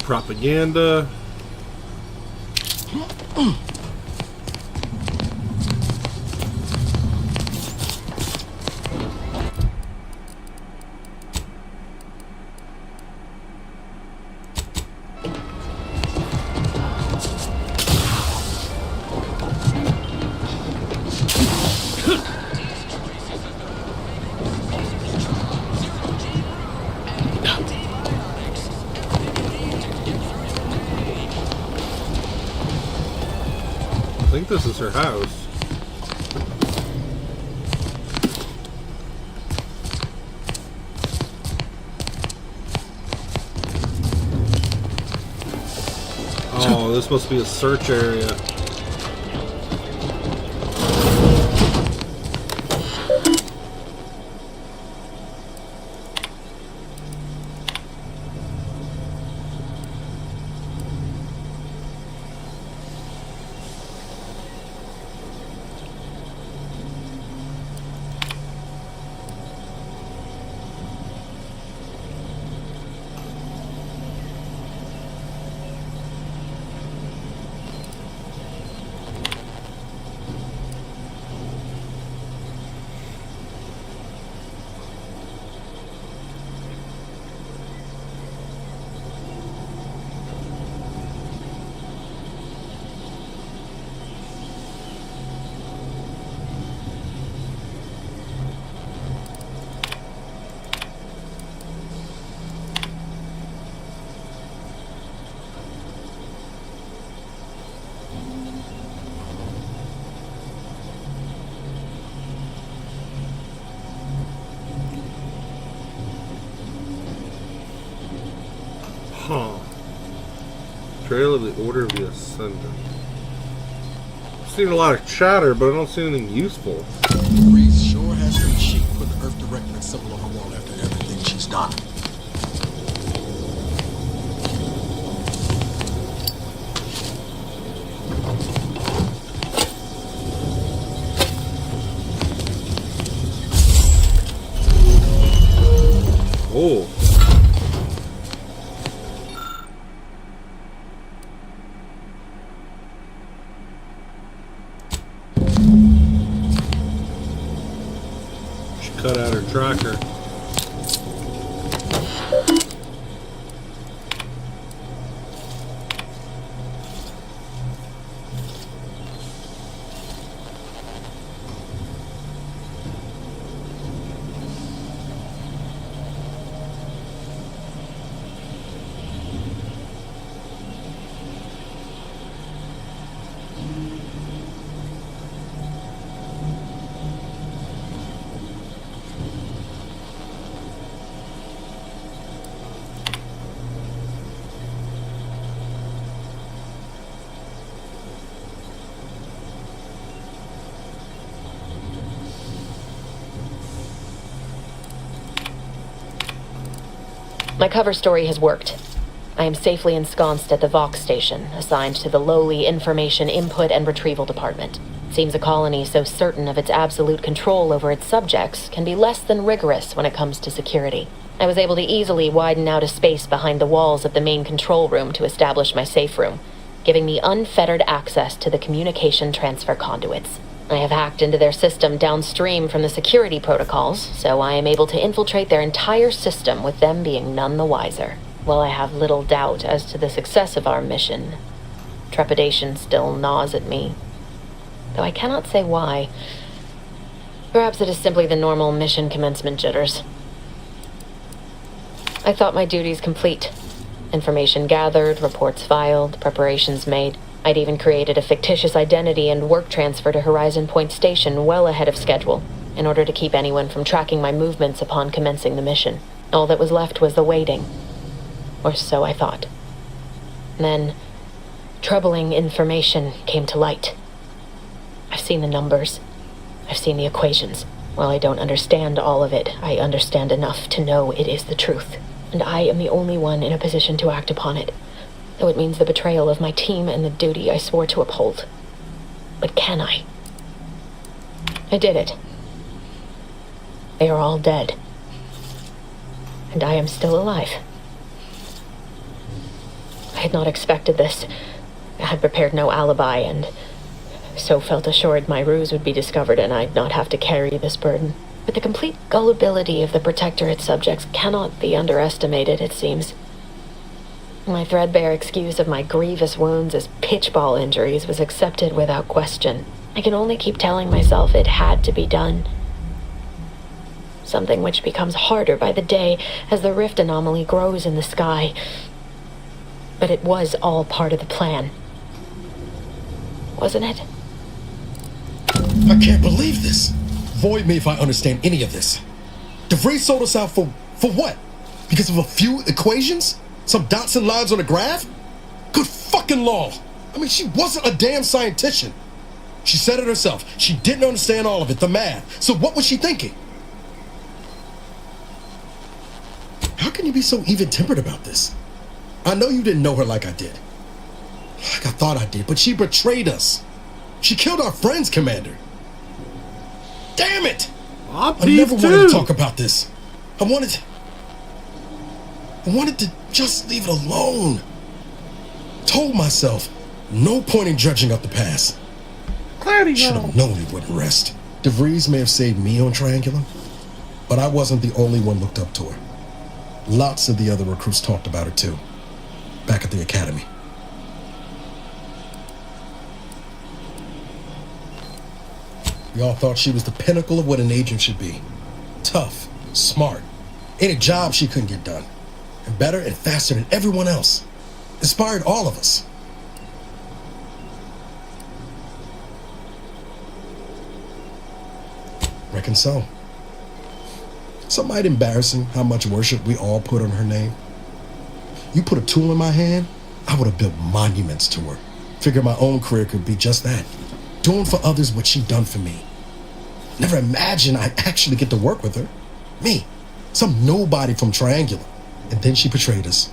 Propaganda. I think this is her house. Oh, this must be a search area. Huh. Trail of the Order of the Ascendant. I've seen a lot of chatter, but I don't see anything useful. Reese sure has been chic put the Earth Directorate symbol on her wall after everything she's done. Oh. She cut out her tracker. My cover story has worked. I am safely ensconced at the Vox station, assigned to the lowly Information Input and Retrieval Department. Seems a colony so certain of its absolute control over its subjects can be less than rigorous when it comes to security. I was able to easily widen out a space behind the walls of the main control room to establish my safe room, giving me unfettered access to the communication transfer conduits. I have hacked into their system downstream from the security protocols, so I am able to infiltrate their entire system with them being none the wiser. While I have little doubt as to the success of our mission, trepidation still gnaws at me, though I cannot say why. Perhaps it is simply the normal mission commencement jitters. I thought my duties complete. Information gathered, reports filed, preparations made. I'd even created a fictitious identity and work transfer to Horizon Point Station well ahead of schedule, in order to keep anyone from tracking my movements upon commencing the mission. All that was left was the waiting. Or so I thought. Then, troubling information came to light. I've seen the numbers. I've seen the equations. While I don't understand all of it, I understand enough to know it is the truth. And I am the only one in a position to act upon it. Though it means the betrayal of my team and the duty I swore to uphold. But can I? I did it. They are all dead. And I am still alive. I had not expected this. I had prepared no alibi, and so felt assured my ruse would be discovered and I'd not have to carry this burden. But the complete gullibility of the Protectorate subjects cannot be underestimated, it seems. My threadbare excuse of my grievous wounds as pitchball injuries was accepted without question. I can only keep telling myself it had to be done. Something which becomes harder by the day as the rift anomaly grows in the sky. But it was all part of the plan. Wasn't it? I can't believe this. Void me if I understand any of this. DeVries sold us out for what? Because of a few equations? Some dots and lines on a graph? Good fucking law. I mean, she wasn't a damn scientist. She said it herself. She didn't understand all of it, the math. So what was she thinking? How can you be so even-tempered about this? I know you didn't know her like I did. Like I thought I did, but she betrayed us. She killed our friends, Commander. Damn it! I never wanted to talk about this. I wanted to just leave it alone. Told myself, no point in dredging up the past. Should have known it wouldn't rest. DeVries may have saved me on Triangulum, but I wasn't the only one looked up to her. Lots of the other recruits talked about her too, back at the academy. We all thought she was the pinnacle of what an agent should be. Tough, smart, any job she couldn't get done. And better and faster than everyone else. Inspired all of us. Reckon so. Some might embarrassing how much worship we all put on her name. You put a tool in my hand, I would have built monuments to her. Figured my own career could be just that. Doing for others what she done for me. Never imagined I'd actually get to work with her. Me, some nobody from Triangular. And then she betrayed us.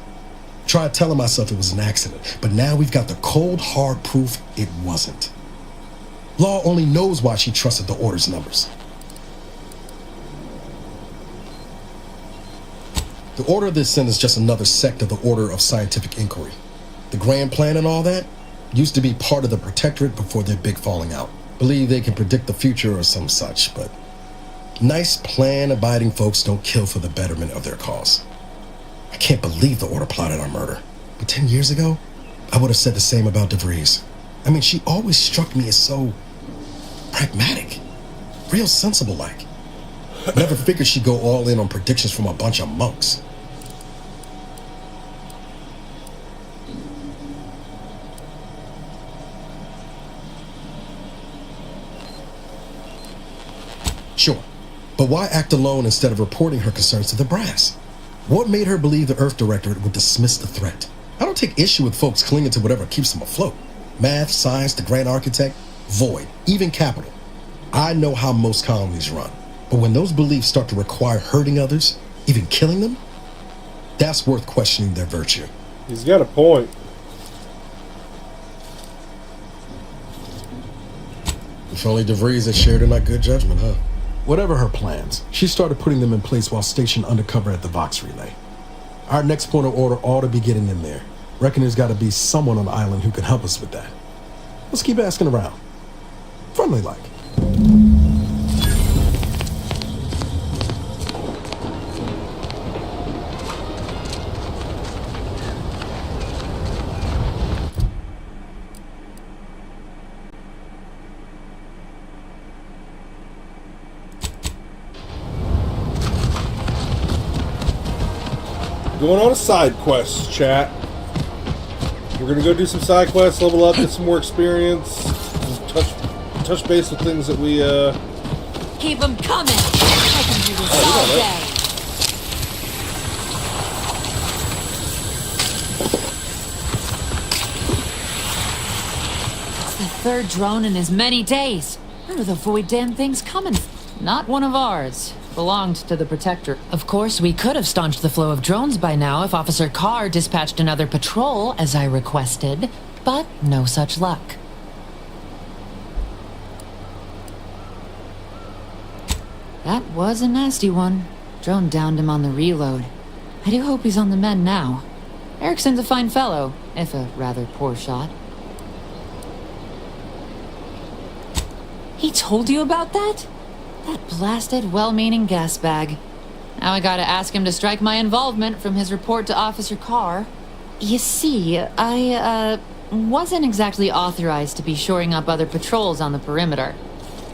Tried telling myself it was an accident, but now we've got the cold, hard proof it wasn't. Law only knows why she trusted the Order's numbers. The Order of the Ascent is just another sect of the Order of Scientific Inquiry. The Grand Plan and all that used to be part of the Protectorate before their big falling out. Believe they can predict the future or some such, but nice plan-abiding folks don't kill for the betterment of their cause. I can't believe the Order plotted our murder. But 10 years ago, I would have said the same about DeVries. I mean, she always struck me as so pragmatic, real sensible-like. Never figured she'd go all in on predictions from a bunch of monks. Sure, but why act alone instead of reporting her concerns to the brass? What made her believe the Earth Directorate would dismiss the threat? I don't take issue with folks clinging to whatever keeps them afloat. Math, science, the Grand Architect, Void, even Capital. I know how most colonies run. But when those beliefs start to require hurting others, even killing them, that's worth questioning their virtue. He's got a point. If only DeVries had shared in that good judgment, huh? Whatever her plans, she started putting them in place while stationed undercover at the Vox Relay. Our next point of order ought to be getting them there. Reckon there's got to be someone on the island who can help us with that. Let's keep asking around. Friendly like. Going on a side quest, chat. We're gonna go do some side quests, level up, get some more experience, touch base with things that we Keep them coming. I can do this all day. It's the third drone in as many days. Where are the Void damn things coming from? Not one of ours. Belonged to the Protector. Of course, we could have staunched the flow of drones by now if Officer Carr dispatched another patrol, as I requested, but no such luck. That was a nasty one. Drone downed him on the reload. I do hope he's on the mend now. Erickson's a fine fellow, if a rather poor shot. He told you about that? That blasted, well-meaning gas bag. Now I gotta ask him to strike my involvement from his report to Officer Carr. You see, I, wasn't exactly authorized to be shoring up other patrols on the perimeter.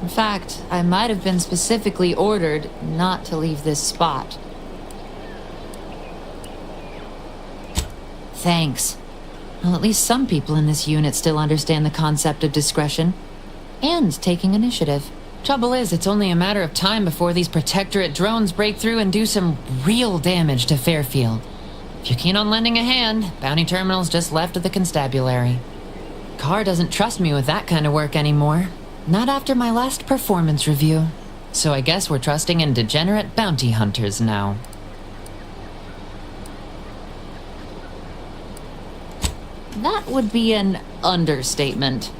In fact, I might have been specifically ordered not to leave this spot. Thanks. Well, at least some people in this unit still understand the concept of discretion. And taking initiative. Trouble is, it's only a matter of time before these Protectorate drones break through and do some real damage to Fairfield. If you're keen on lending a hand, Bounty Terminal's just left of the constabulary. Carr doesn't trust me with that kind of work anymore. Not after my last performance review. So I guess we're trusting in degenerate bounty hunters now. That would be an understatement.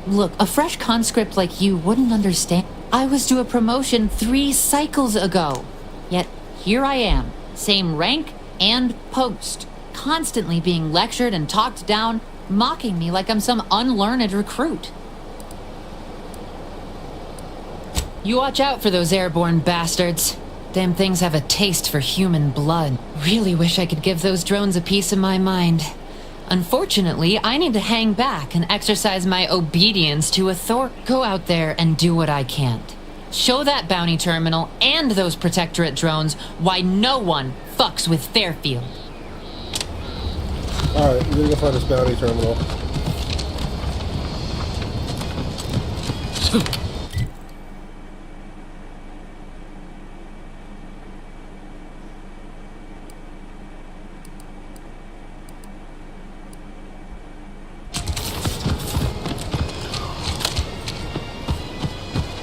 Look, a fresh conscript like you wouldn't understand. I was due a promotion 3 cycles ago. Yet here I am, same rank and post, constantly being lectured and talked down, mocking me like I'm some unlearned recruit. You watch out for those airborne bastards. Damn things have a taste for human blood. Really wish I could give those drones a piece of my mind. Unfortunately, I need to hang back and exercise my obedience to authority. Go out there and do what I can't. Show that bounty terminal and those Protectorate drones why no one fucks with Fairfield. Alright, we're gonna go find this bounty terminal.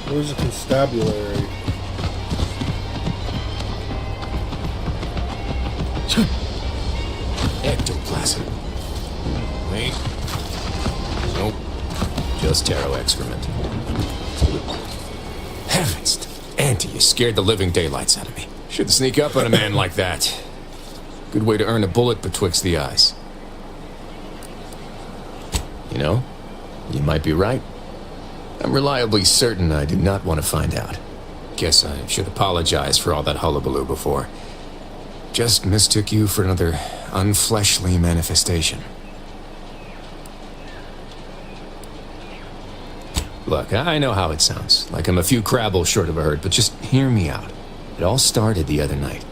Where's the constabulary? Ectoplasm. Wait. Nope. Just taro excrement. Heavens! Auntie, you scared the living daylights out of me. Shouldn't sneak up on a man like that. Good way to earn a bullet betwixt the eyes. You know, you might be right. I'm reliably certain I did not want to find out. Guess I should apologize for all that hullabaloo before. Just mistook you for another unfleshly manifestation. Look, I know how it sounds, like I'm a few crabbles short of a herd, but just hear me out. It all started the other night.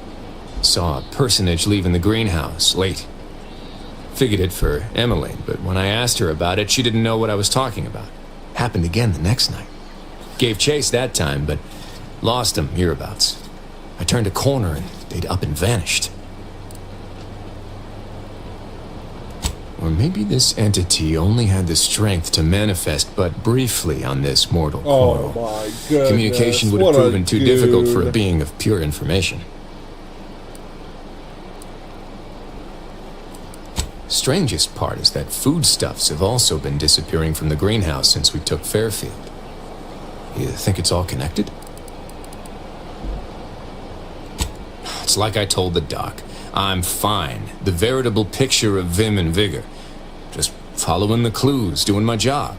Saw a personage leaving the greenhouse, late. Figured it for Emily, but when I asked her about it, she didn't know what I was talking about. Happened again the next night. Gave chase that time, but lost him hereabouts. I turned a corner and they'd up and vanished. Or maybe this entity only had the strength to manifest but briefly on this mortal coil. Oh my goodness. Communication would have proven too difficult for a being of pure information. Strangest part is that foodstuffs have also been disappearing from the greenhouse since we took Fairfield. You think it's all connected? It's like I told the doc. I'm fine. The veritable picture of vim and vigor. Just following the clues, doing my job.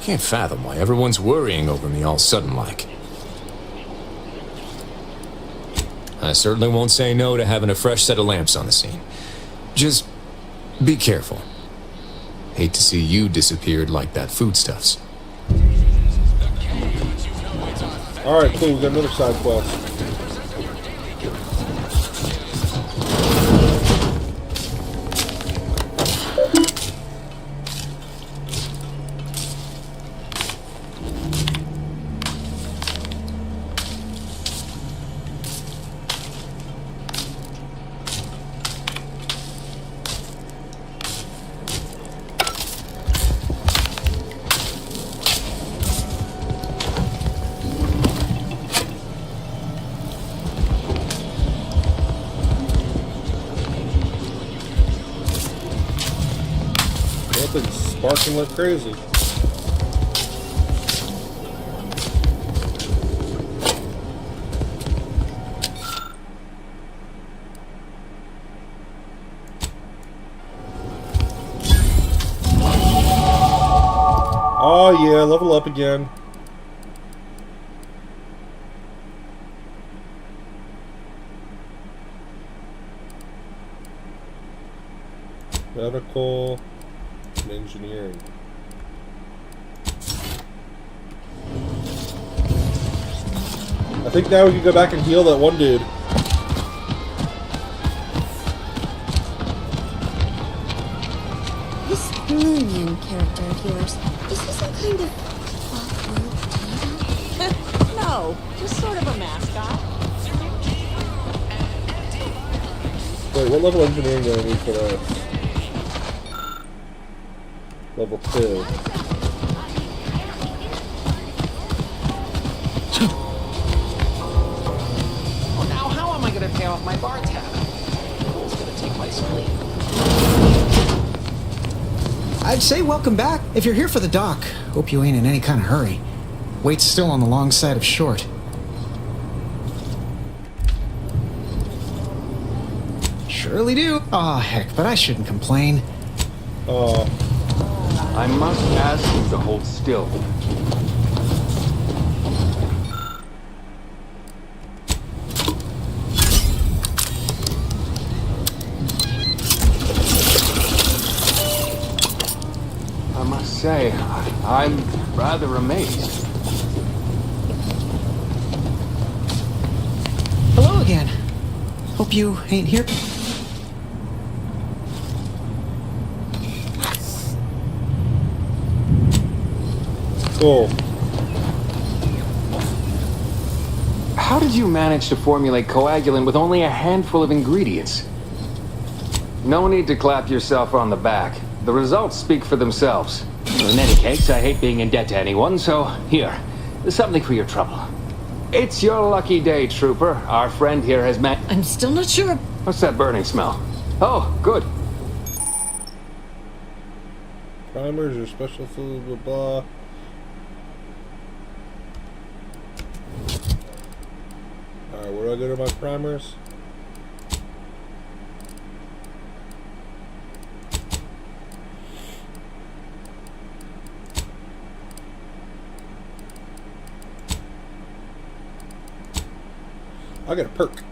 Can't fathom why everyone's worrying over me all sudden like. I certainly won't say no to having a fresh set of lamps on the scene. Just be careful. Hate to see you disappeared like that foodstuffs. Alright, cool, we got another side quest. Sparking like crazy. Oh yeah, level up again. Medical and engineering. I think now we can go back and heal that one dude. This Moonian character of yours, is he some kind of off-world diva? No, just sort of a mascot. Wait, what level engineering do I need for that? Level 2. Oh, now how am I gonna pay off my bar tab? Who's gonna take my spleen? I'd say welcome back. If you're here for the dock, hope you ain't in any kind of hurry. Wait's still on the long side of short. Surely do. Aw, heck, but I shouldn't complain. I must ask you to hold still. I must say, I'm rather amazed. Hello again. Hope you ain't here. Cool. How did you manage to formulate coagulant with only a handful of ingredients? No need to clap yourself on the back. The results speak for themselves. In any case, I hate being in debt to anyone, so here, something for your trouble. It's your lucky day, Trooper. Our friend here has met... I'm still not sure. What's that burning smell? Oh, good. Primers or special food, blah blah. Alright, where do I go to my primers? I got a perk.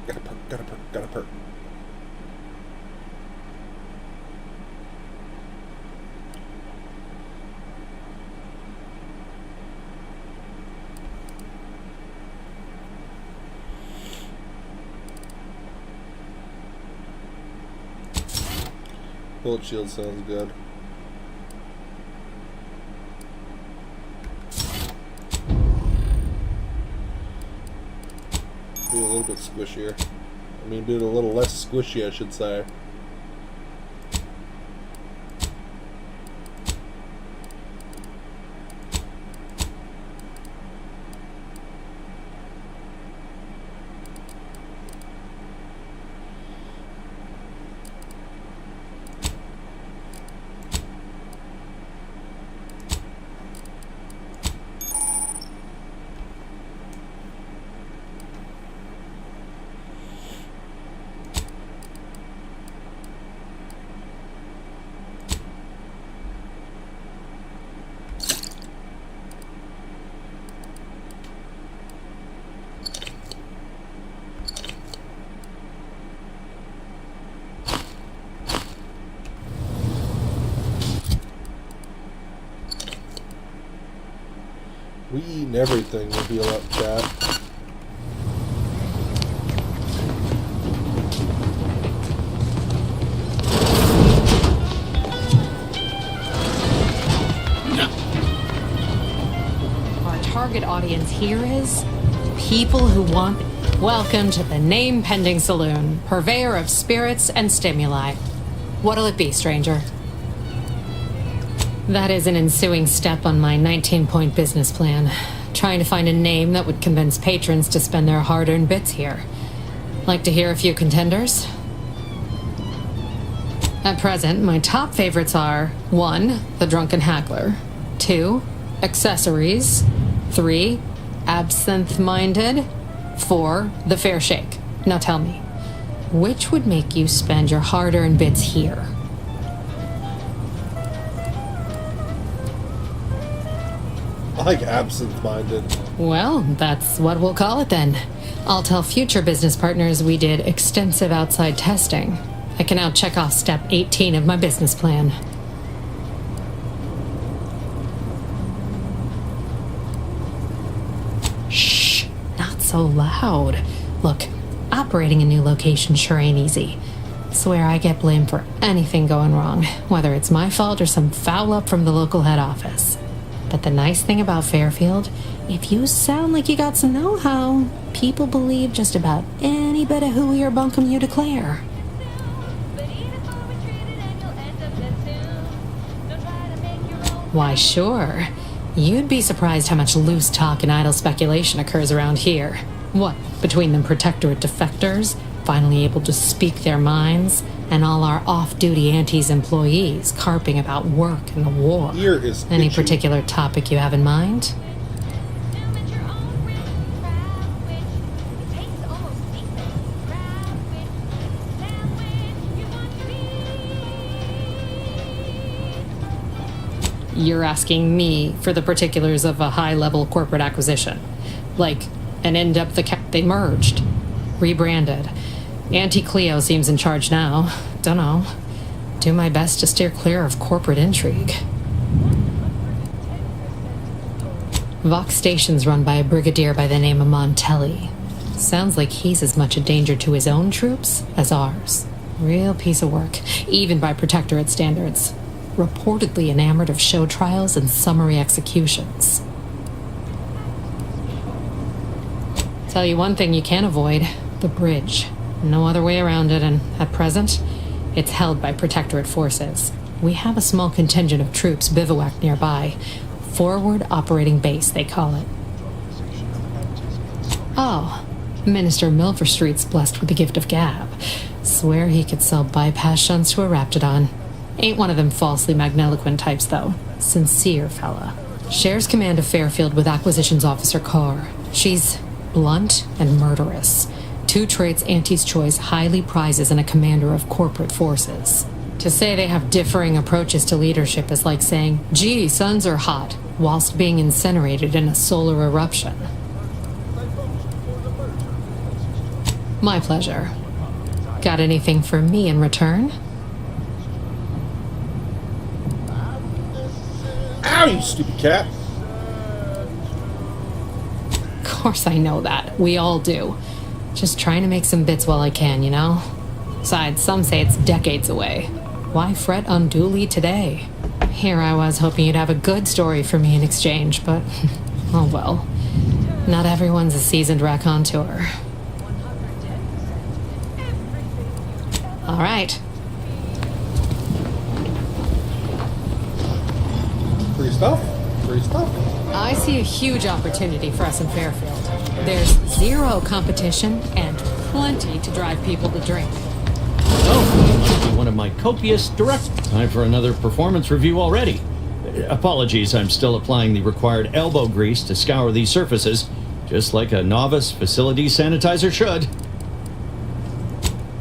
Got a perk, got a perk, got a perk. Bullet shield sounds good. Be a little bit squishier. I mean, do it a little less squishy, I should say. We eating everything will heal up, chat. Our target audience here is people who want... Welcome to the name-pending saloon, purveyor of spirits and stimuli. What'll it be, stranger? That is an ensuing step on my 19-point business plan. Trying to find a name that would convince patrons to spend their hard-earned bits here. Like to hear a few contenders? At present, my top favorites are 1. The Drunken Hackler, 2. Accessories, 3. Absinthe-Minded, 4. The Fair Shake. Now tell me, which would make you spend your hard-earned bits here? I like absent-minded. Well, that's what we'll call it then. I'll tell future business partners we did extensive outside testing. I can now check off step 18 of my business plan. Shh, not so loud. Look, operating a new location sure ain't easy. Swear I get blamed for anything going wrong, whether it's my fault or some foul up from the local head office. But the nice thing about Fairfield, if you sound like you got some know-how, people believe just about any bit of hooey or bunkum you declare. Why, sure. You'd be surprised how much loose talk and idle speculation occurs around here. What, between them Protectorate defectors, finally able to speak their minds, and all our off-duty Antes employees carping about work and the war. Any particular topic you have in mind? You're asking me for the particulars of a high-level corporate acquisition. Like an in-depth account. They merged, rebranded. Auntie Cleo seems in charge now. Dunno. Do my best to steer clear of corporate intrigue. Vox Station's run by a brigadier by the name of Montelli. Sounds like he's as much a danger to his own troops as ours. Real piece of work, even by Protectorate standards. Reportedly enamored of show trials and summary executions. Tell you one thing you can't avoid, the bridge. No other way around it, and at present, it's held by Protectorate forces. We have a small contingent of troops bivouacked nearby. Forward Operating Base, they call it. Oh, Minister Milverstreet's blessed with the gift of gab. Swear he could sell bypass shunts to a Raptidon. Ain't one of them falsely magniloquent types, though. Sincere fella. Shares command of Fairfield with Acquisitions Officer Carr. She's blunt and murderous. Two traits Auntie's Choice highly prizes in a commander of corporate forces. To say they have differing approaches to leadership is like saying, gee, suns are hot, whilst being incinerated in a solar eruption. My pleasure. Got anything for me in return? Ow, you stupid cat! Of course I know that. We all do. Just trying to make some bits while I can, you know? Besides, some say it's decades away. Why fret unduly today? Here I was hoping you'd have a good story for me in exchange, but oh well. Not everyone's a seasoned raconteur. All right. Free stuff? Free stuff. I see a huge opportunity for us in Fairfield. There's zero competition and plenty to drive people to drink. Oh, you should be one of my copious direct. Time for another performance review already. Apologies, I'm still applying the required elbow grease to scour these surfaces, just like a novice facility sanitizer should.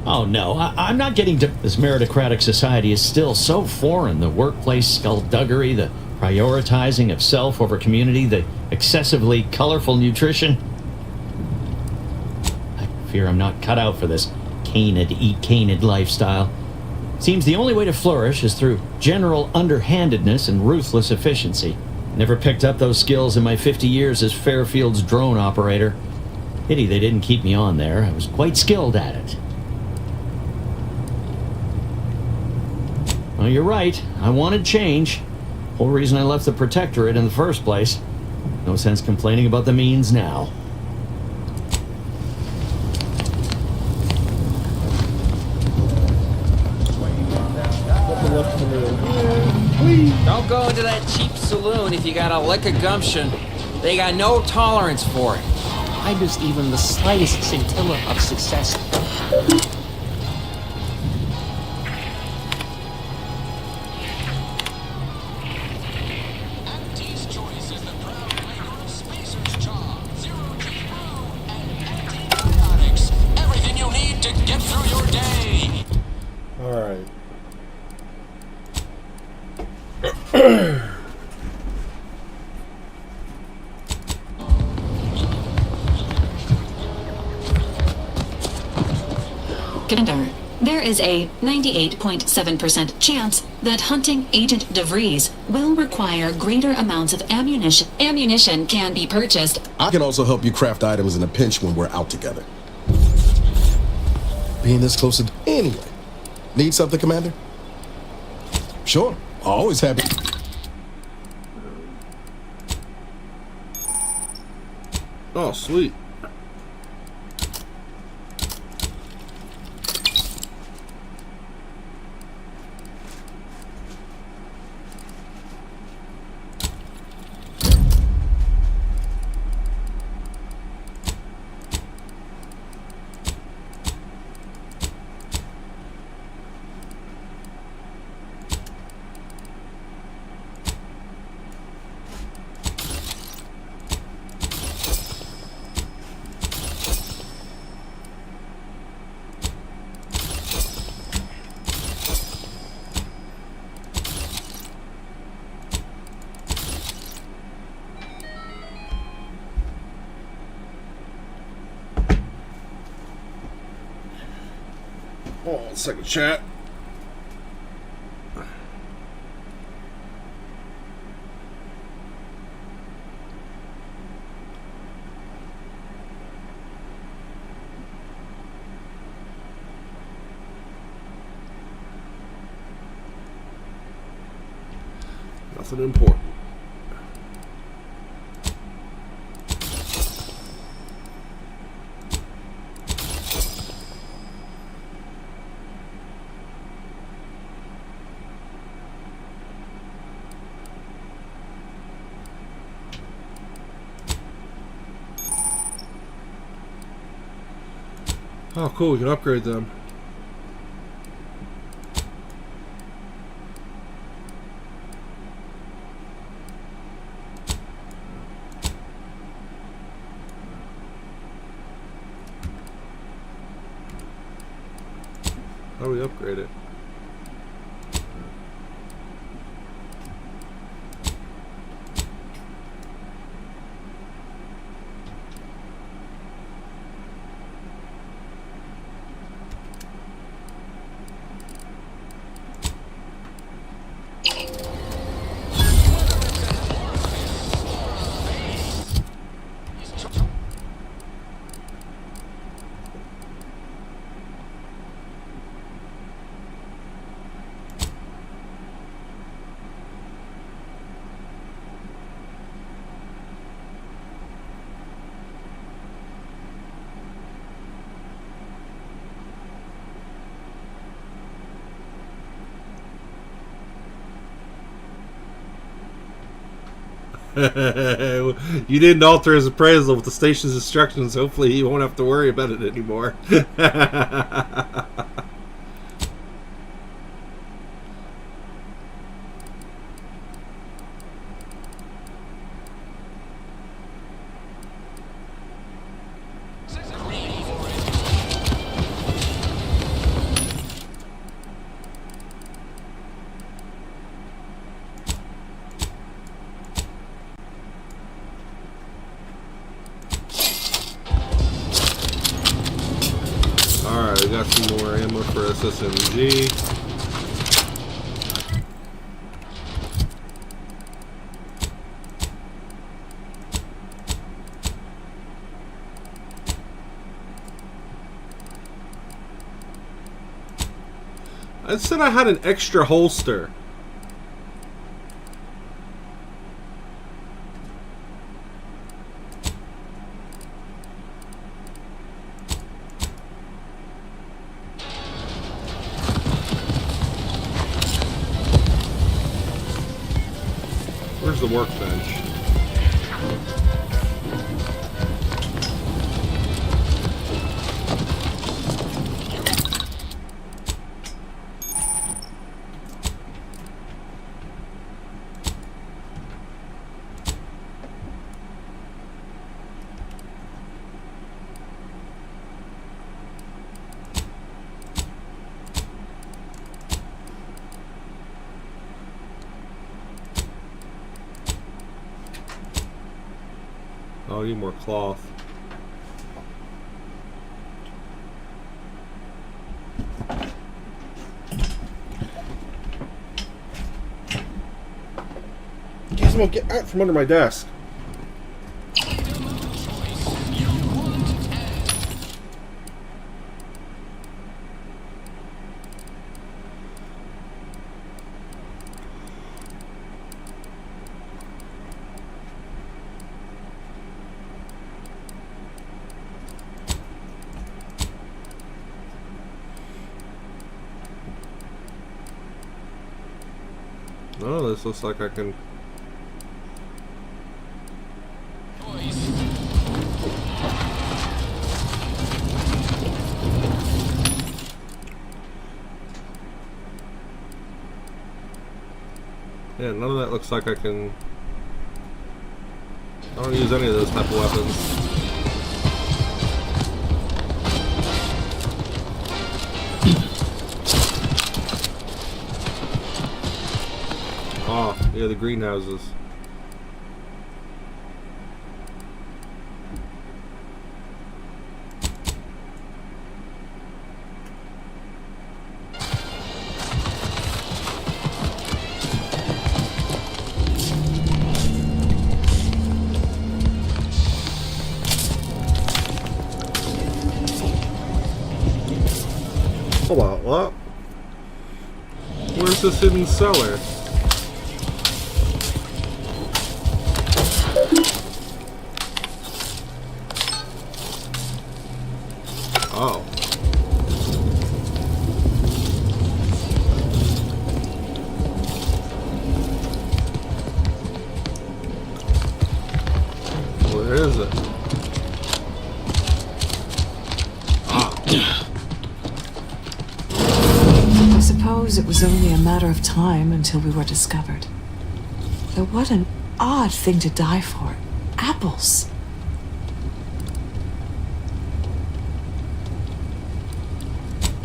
Oh no, I'm not getting to... This meritocratic society is still so foreign. The workplace skullduggery, the prioritizing of self over community, the excessively colorful nutrition. I fear I'm not cut out for this canid, eat canid lifestyle. Seems the only way to flourish is through general underhandedness and ruthless efficiency. Never picked up those skills in my 50 years as Fairfield's drone operator. Pity they didn't keep me on there. I was quite skilled at it. Well, you're right. I wanted change. Whole reason I left the Protectorate in the first place. No sense complaining about the means now. Don't go into that cheap saloon if you got a lick of gumption. They got no tolerance for it. Why does even the slightest scintilla of success? Everything you need to get through your day. Alright. Commander, there is a 98.7% chance that hunting Agent DeVries will require greater amounts of ammunition. Ammunition can be purchased. I can also help you craft items in a pinch when we're out together. Being this close to... Anyway. Need something, Commander? Sure. Always happy. Oh, sweet. Hold on a second, chat. Nothing important. Oh, cool. We can upgrade them. How do we upgrade it? You didn't alter his appraisal with the station's instructions. Hopefully he won't have to worry about it anymore. Alright, we got some more ammo for SSMG. I said I had an extra holster. Where's the workbench? Oh, I need more cloth. Gizmo, get out from under my desk. Oh, this looks like I can... Yeah, none of that looks like I can... I don't use any of those type of weapons. Oh, yeah, the greenhouses. Hold on, what? Where's this hidden cellar? Oh. Where is it? Ah. suppose it was only a matter of time until we were discovered. Though what an odd thing to die for. Apples.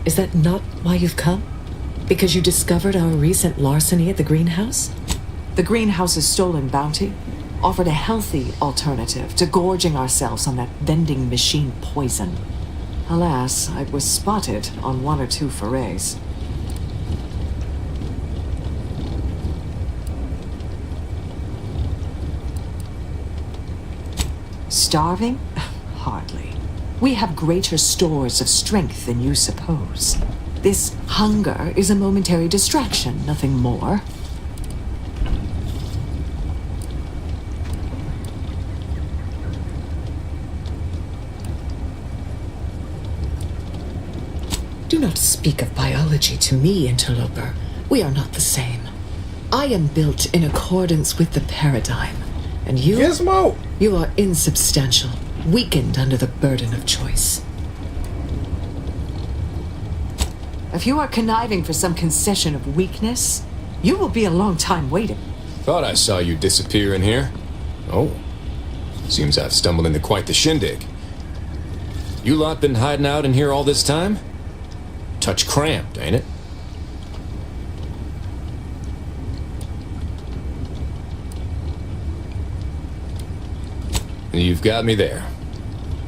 Is that not why you've come? Because you discovered our recent larceny at the greenhouse? The greenhouse's stolen bounty offered a healthy alternative to gorging ourselves on that vending machine poison. Alas, I was spotted on 1 or 2 forays. Starving? Hardly. We have greater stores of strength than you suppose. This hunger is a momentary distraction, nothing more. Do not speak of biology to me, interloper. We are not the same. I am built in accordance with the paradigm. And you... Gizmo! You are insubstantial, weakened under the burden of choice. If you are conniving for some concession of weakness, you will be a long time waiting. Thought I saw you disappear in here. Oh. Seems I've stumbled into quite the shindig. You lot been hiding out in here all this time? Touch cramped, ain't it? You've got me there.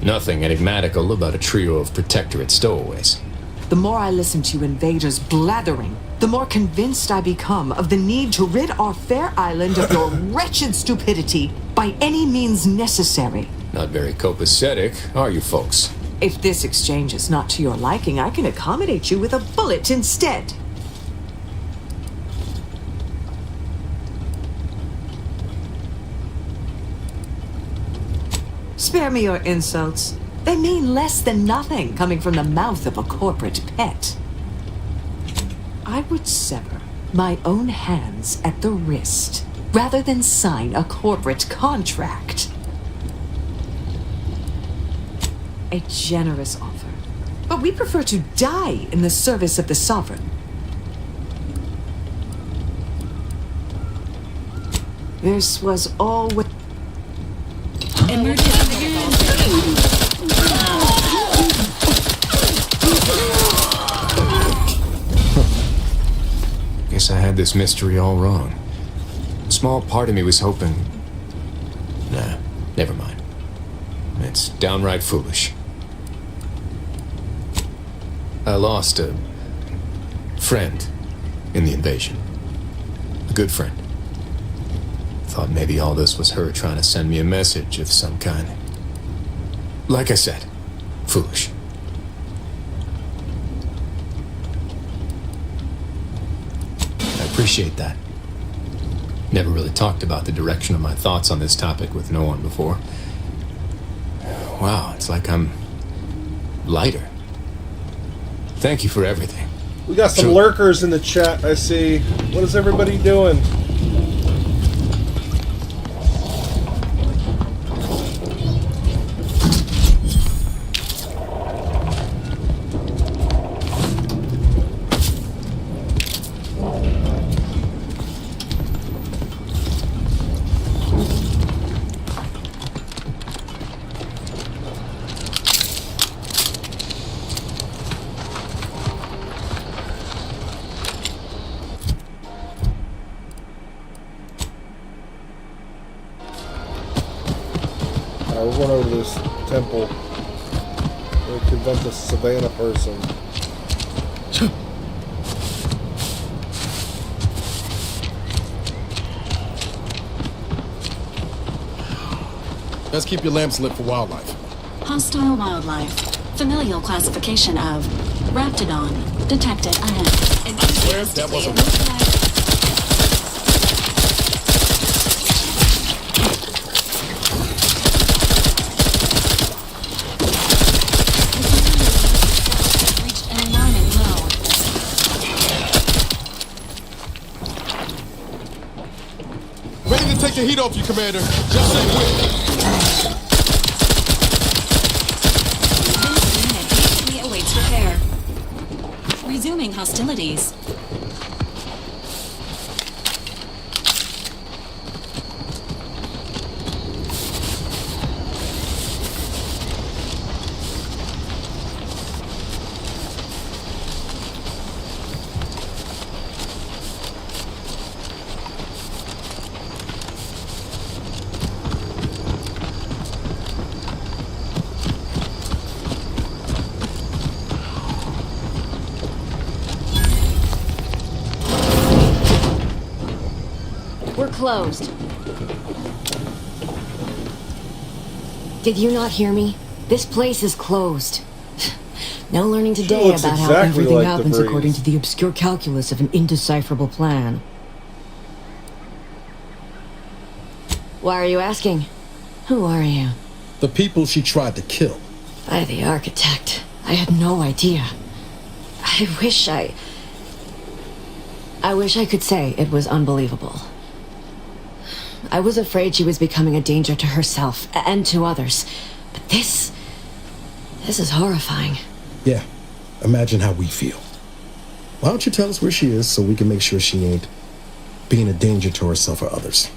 Nothing enigmatical about a trio of Protectorate stowaways. The more I listen to invaders blathering, the more convinced I become of the need to rid our fair island of your wretched stupidity by any means necessary. Not very copacetic, are you folks? If this exchange is not to your liking, I can accommodate you with a bullet instead. Spare me your insults. They mean less than nothing coming from the mouth of a corporate pet. I would sever my own hands at the wrist rather than sign a corporate contract. A generous offer, but we prefer to die in the service of the sovereign. This was all what... Guess I had this mystery all wrong. A small part of me was hoping... Nah, never mind. It's downright foolish. I lost a friend in the invasion. A good friend. Thought maybe all this was her trying to send me a message of some kind. Like I said, foolish. I appreciate that. Never really talked about the direction of my thoughts on this topic with no one before. Wow, it's like I'm lighter. Thank you for everything. We got some lurkers in the chat, I see. What is everybody doing? We're going over to this temple. We'll convince a Savannah person. Let's keep your lamps lit for wildlife. Hostile wildlife. Familial classification of Raptidon. Detected ahead. That wasn't... Take the heat off you, Commander. Just say awaits repair. Resuming hostilities. closed. Did you not hear me? This place is closed. No learning today looks about how exactly everything like happens DeVries. according to the obscure calculus of an indecipherable plan. Why are you asking? Who are you? The people she tried to kill. By the architect. I had no idea. I wish I could say it was unbelievable. I was afraid she was becoming a danger to herself and to others. But this is horrifying. Yeah, imagine how we feel. Why don't you tell us where she is so we can make sure she ain't being a danger to herself or others?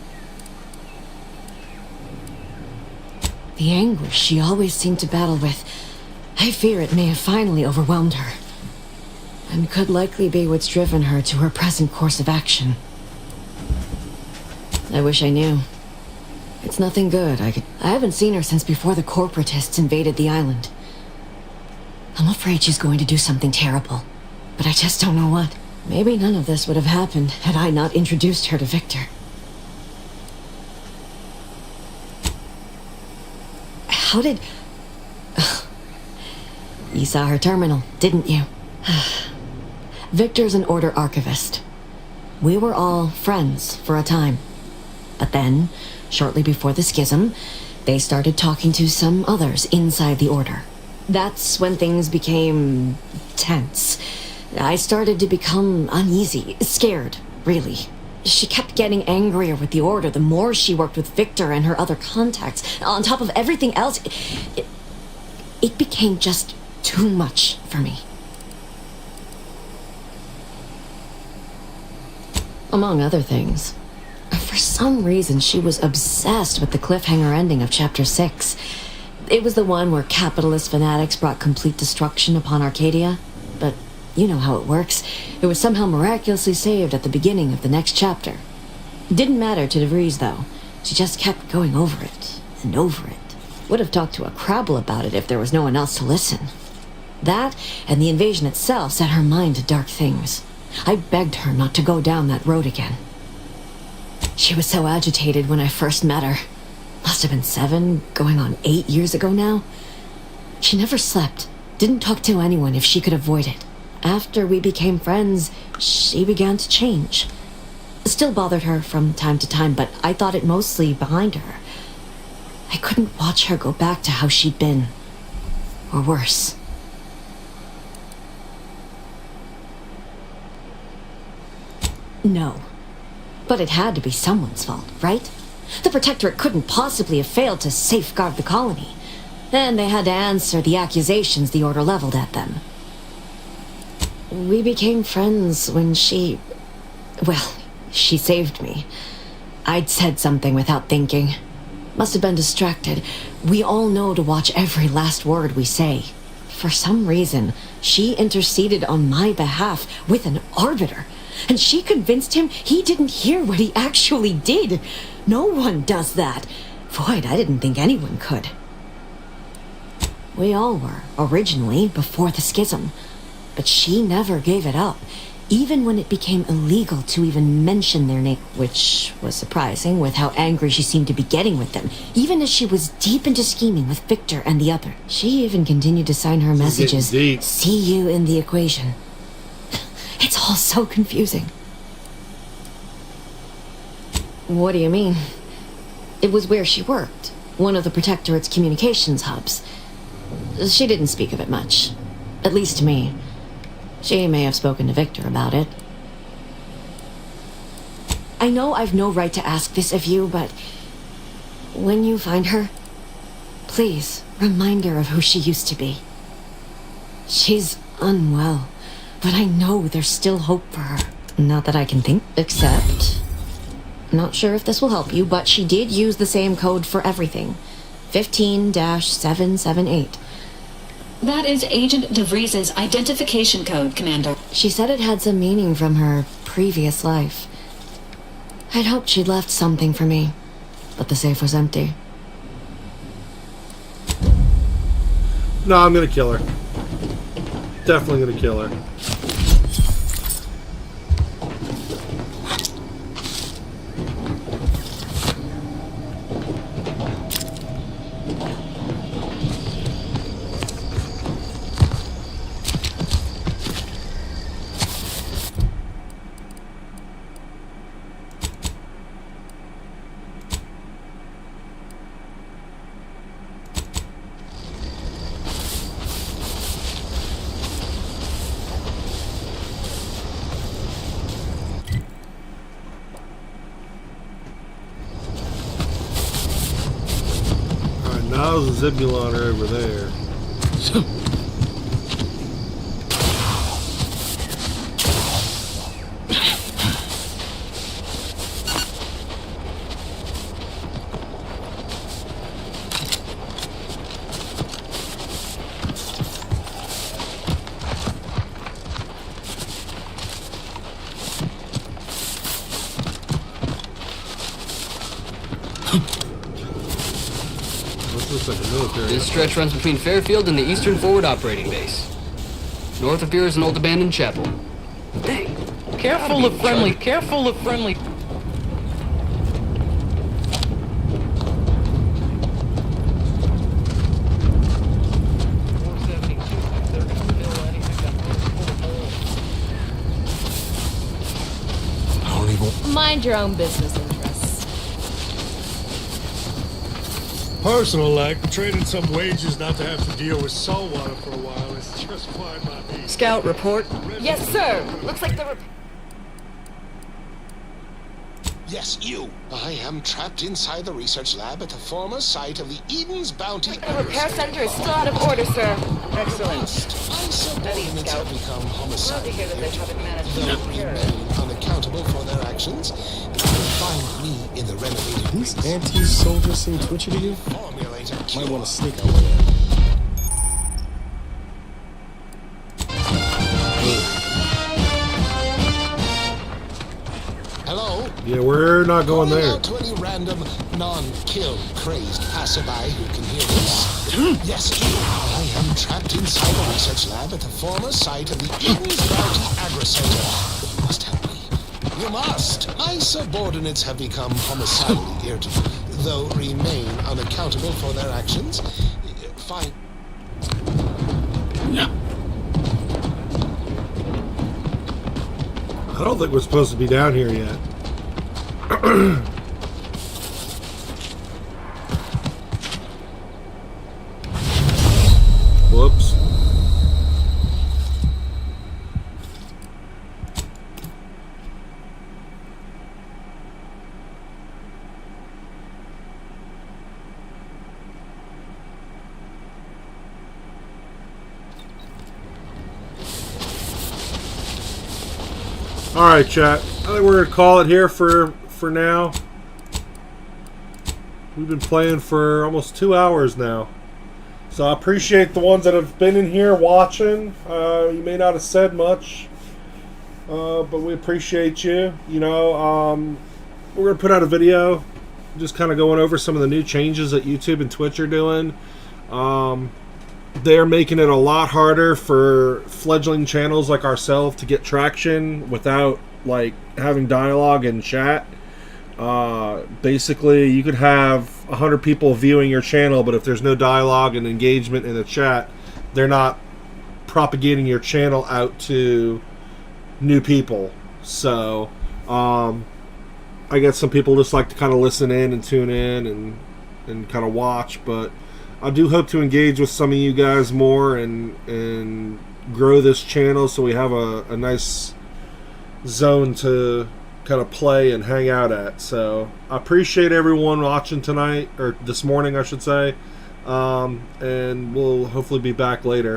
The anguish she always seemed to battle with, I fear it may have finally overwhelmed her. And could likely be what's driven her to her present course of action. I wish I knew. It's nothing good. I haven't seen her since before the corporatists invaded the island. I'm afraid she's going to do something terrible, but I just don't know what. Maybe none of this would have happened had I not introduced her to Victor. How did... You saw her terminal, didn't you? Victor's an Order archivist. We were all friends for a time. But then, shortly before the schism, they started talking to some others inside the Order. That's when things became tense. I started to become uneasy, scared, really. She kept getting angrier with the Order the more she worked with Victor and her other contacts. On top of everything else, it became just too much for me. Among other things, for some reason she was obsessed with the cliffhanger ending of Chapter 6. It was the one where capitalist fanatics brought complete destruction upon Arcadia. But you know how it works. It was somehow miraculously saved at the beginning of the next chapter. Didn't matter to DeVries, though. She just kept going over it and over it. Would have talked to a Crabble about it if there was no one else to listen. That and the invasion itself set her mind to dark things. I begged her not to go down that road again. She was so agitated when I first met her. Must have been 7, going on 8 years ago now. She never slept, didn't talk to anyone if she could avoid it. After we became friends, she began to change. Still bothered her from time to time, but I thought it mostly behind her. I couldn't watch her go back to how she'd been. Or worse. No. But it had to be someone's fault, right? The Protectorate couldn't possibly have failed to safeguard the colony. And they had to answer the accusations the Order leveled at them. We became friends when she... Well, she saved me. I'd said something without thinking. Must have been distracted. We all know to watch every last word we say. For some reason, she interceded on my behalf with an arbiter. And she convinced him he didn't hear what he actually did. No one does that. Void, I didn't think anyone could. We all were, originally, before the schism. But she never gave it up, even when it became illegal to even mention their name, which was surprising with how angry she seemed to be getting with them, even as she was deep into scheming with Victor and the other. She even continued to sign her messages, "See you in the equation." It's all so confusing. What do you mean? It was where she worked, one of the Protectorate's communications hubs. She didn't speak of it much, at least to me. She may have spoken to Victor about it. I know I've no right to ask this of you, but when you find her, please remind her of who she used to be. She's unwell. But I know there's still hope for her. Not that I can think, except... Not sure if this will help you, but she did use the same code for everything. 15-778. That is Agent DeVries' identification code, Commander. She said it had some meaning from her previous life. I'd hoped she'd left something for me, but the safe was empty. No, I'm gonna kill her. Definitely gonna kill her. hell's a Zibulon over there? This stretch runs between Fairfield and the Eastern Forward Operating Base. North of here is an old abandoned chapel. Dang. Careful of friendly, careful of friendly. Mind your own business interests. Personal like, trading some wages not to have to deal with saltwater for a while is just fine by me. Scout report. Yes, sir. Looks like the Yes, you. I am trapped inside the research lab at the former site of the Eden's Bounty. The repair center is still out of order, sir. Excellent. Subordinates have become homicidal, though remain unaccountable for their actions. You will find me in the renovated. These anti-soldiers seem twitchy to you? Might want to sneak out with that. Hello? Yeah, we're not going there. Out to any random, non-kill crazed passerby who can hear this. Yes, you. I am trapped inside the research lab at the former site of the Eden's Bounty Agri Center. You must help me. You must. My subordinates have become homicidally irritable, though remain unaccountable for their actions. Fine. Yeah. I don't think we're supposed to be down here yet. Whoops. Alright, chat. I think we're going to call it here for now. We've been playing for almost 2 hours now. So I appreciate the ones that have been in here watching. You may not have said much, but we appreciate you. You know, we're going to put out a video just kind of going over some of the new changes that YouTube and Twitch are doing. They're making it a lot harder for fledgling channels like ourselves to get traction without like having dialogue and chat. Basically, you could have 100 people viewing your channel, but if there's no dialogue and engagement in the chat, they're not propagating your channel out to new people. So, I guess some people just like to kind of listen in and tune in and kind of watch, but I do hope to engage with some of you guys more and grow this channel so we have a nice zone to kind of play and hang out at. So I appreciate everyone watching tonight, or this morning I should say, and we'll hopefully be back later.